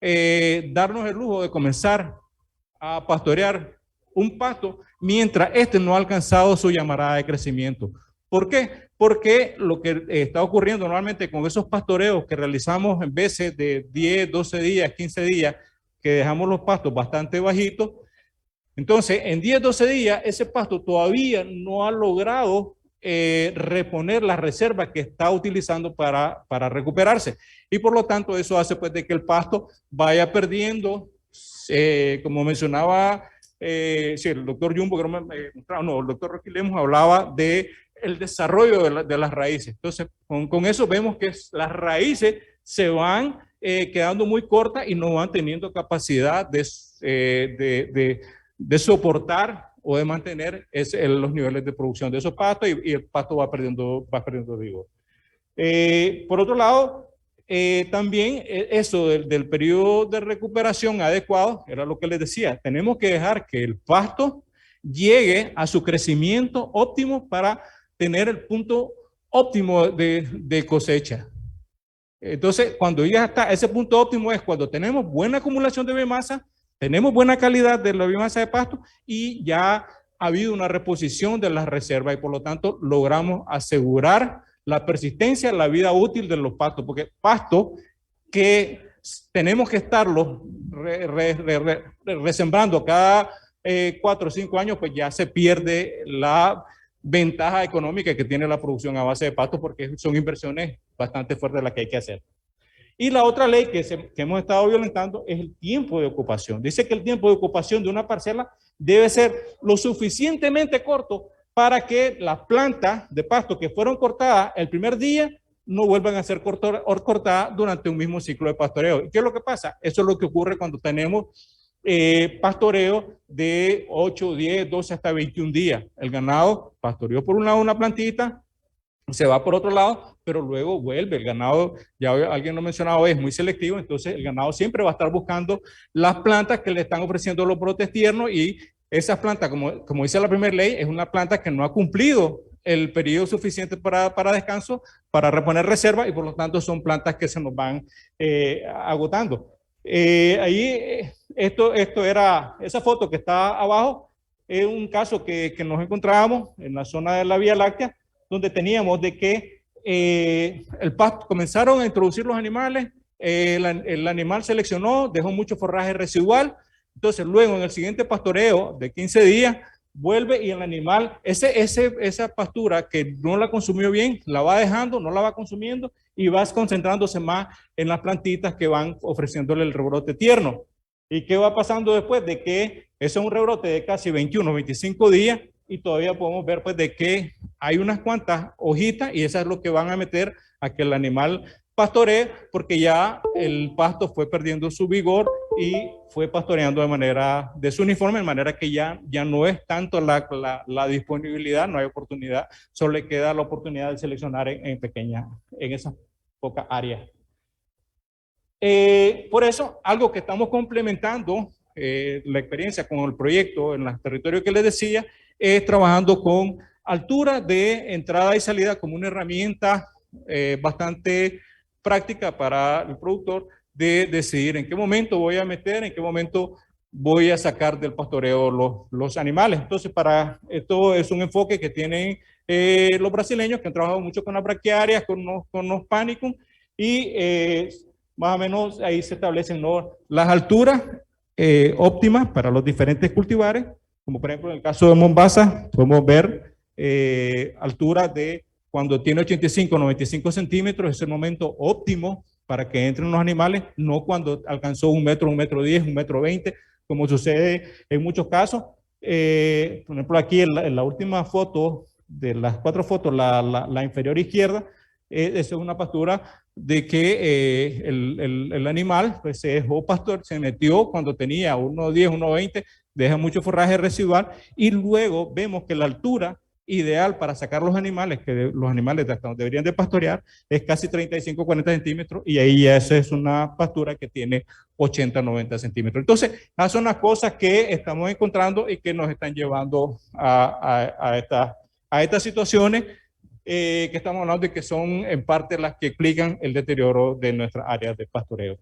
darnos el lujo de comenzar a pastorear un pasto mientras este no ha alcanzado su llamarada de crecimiento. ¿Por qué? Porque lo que está ocurriendo normalmente con esos pastoreos que realizamos en veces de 10, 12 días, 15 días, que dejamos los pastos bastante bajitos, entonces en 10, 12 días ese pasto todavía no ha logrado reponer la reserva que está utilizando para recuperarse. Y por lo tanto eso hace pues de que el pasto vaya perdiendo, como mencionaba sí, el doctor Jumbo, que no me mostraba, no, el doctor Rocky Lemus hablaba de el desarrollo de las raíces. Entonces, con eso vemos que las raíces se van quedando muy cortas y no van teniendo capacidad de soportar o de mantener los niveles de producción de esos pastos y el pasto va perdiendo vigor. Por otro lado, también eso del periodo de recuperación adecuado, era lo que les decía, tenemos que dejar que el pasto llegue a su crecimiento óptimo para tener el punto óptimo de cosecha. Entonces, cuando ya está ese punto óptimo es cuando tenemos buena acumulación de biomasa, tenemos buena calidad de la biomasa de pasto y ya ha habido una reposición de las reservas y por lo tanto logramos asegurar la persistencia, la vida útil de los pastos, porque pasto que tenemos que estarlo resembrando cada 4 o 5 años, pues ya se pierde la ventaja económica que tiene la producción a base de pasto porque son inversiones bastante fuertes las que hay que hacer. Y la otra ley que hemos estado violentando es el tiempo de ocupación. Dice que el tiempo de ocupación de una parcela debe ser lo suficientemente corto para que las plantas de pasto que fueron cortadas el primer día no vuelvan a ser cortadas durante un mismo ciclo de pastoreo. ¿Y qué es lo que pasa? Eso es lo que ocurre cuando tenemos pastoreo de 8, 10, 12 hasta 21 días. El ganado pastoreó por un lado una plantita, se va por otro lado, pero luego vuelve. El ganado, ya alguien lo mencionaba, es muy selectivo, entonces el ganado siempre va a estar buscando las plantas que le están ofreciendo los brotes tiernos y esas plantas, como dice la primera ley, es una planta que no ha cumplido el periodo suficiente para descanso, para reponer reservas y por lo tanto son plantas que se nos van agotando. Esto era, esa foto que está abajo, es un caso que nos encontrábamos en la zona de la Vía Láctea, donde teníamos de que el pasto, comenzaron a introducir los animales, el animal seleccionó, dejó mucho forraje residual, entonces luego en el siguiente pastoreo de 15 días, vuelve y el animal, esa pastura que no la consumió bien, la va dejando, no la va consumiendo y va concentrándose más en las plantitas que van ofreciéndole el rebrote tierno. ¿Y qué va pasando después? De que ese es un rebrote de casi 21, 25 días y todavía podemos ver pues de que hay unas cuantas hojitas y esas es lo que van a meter a que el animal pastoree porque ya el pasto fue perdiendo su vigor y fue pastoreando de manera desuniforme, de manera que ya no es tanto la disponibilidad, no hay oportunidad, solo le queda la oportunidad de seleccionar en esas pocas áreas. Por eso, algo que estamos complementando la experiencia con el proyecto en los territorios que les decía, es trabajando con altura de entrada y salida como una herramienta bastante práctica para el productor de decidir en qué momento voy a meter, en qué momento voy a sacar del pastoreo los animales. Entonces, para esto es un enfoque que tienen los brasileños que han trabajado mucho con las braquiarias, con los panicum y más o menos ahí se establecen las alturas óptimas para los diferentes cultivares, como por ejemplo en el caso de Mombasa, podemos ver alturas de cuando tiene 85, 95 centímetros, es el momento óptimo para que entren los animales, no cuando alcanzó 1 metro, 1 metro 10, 1 metro 20, como sucede en muchos casos. Por ejemplo, aquí en la última foto, de las 4 fotos, la inferior izquierda, esa es una pastura de que el animal pues, se dejó pastor, se metió cuando tenía 1,10, 1,20, deja mucho forraje residual y luego vemos que la altura ideal para sacar los animales, que los animales de hasta donde deberían de pastorear, es casi 35, 40 centímetros y ahí ya esa es una pastura que tiene 80, 90 centímetros. Entonces, esas son las cosas que estamos encontrando y que nos están llevando a estas situaciones que estamos hablando de que son en parte las que explican el deterioro de nuestras áreas de pastoreo.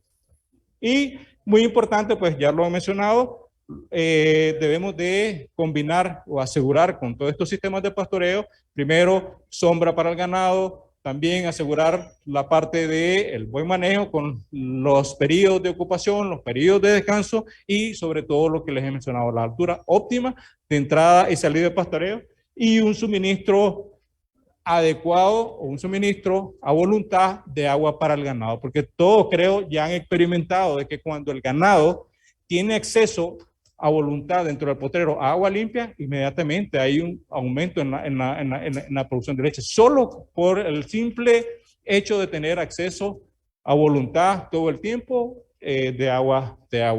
Y muy importante, pues ya lo he mencionado, debemos de combinar o asegurar con todos estos sistemas de pastoreo, primero sombra para el ganado, también asegurar la parte del buen manejo con los periodos de ocupación, los periodos de descanso y sobre todo lo que les he mencionado, la altura óptima de entrada y salida de pastoreo y un suministro adecuado o un suministro a voluntad de agua para el ganado, porque todos creo ya han experimentado de que cuando el ganado tiene acceso a voluntad dentro del potrero a agua limpia, inmediatamente hay un aumento en la producción de leche, solo por el simple hecho de tener acceso a voluntad todo el tiempo de agua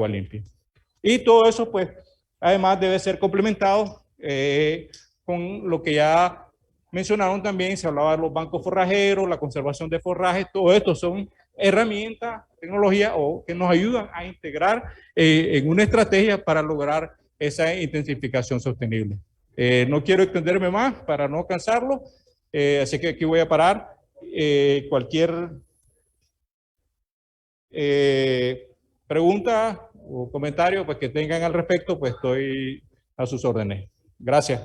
limpia. Y todo eso, pues, además debe ser complementado con lo que ya mencionaron también, se hablaba de los bancos forrajeros, la conservación de forrajes, todo esto son herramientas, tecnología o que nos ayudan a integrar en una estrategia para lograr esa intensificación sostenible. No quiero extenderme más para no cansarlo, así que aquí voy a parar. Cualquier pregunta o comentario pues, que tengan al respecto, pues estoy a sus órdenes. Gracias.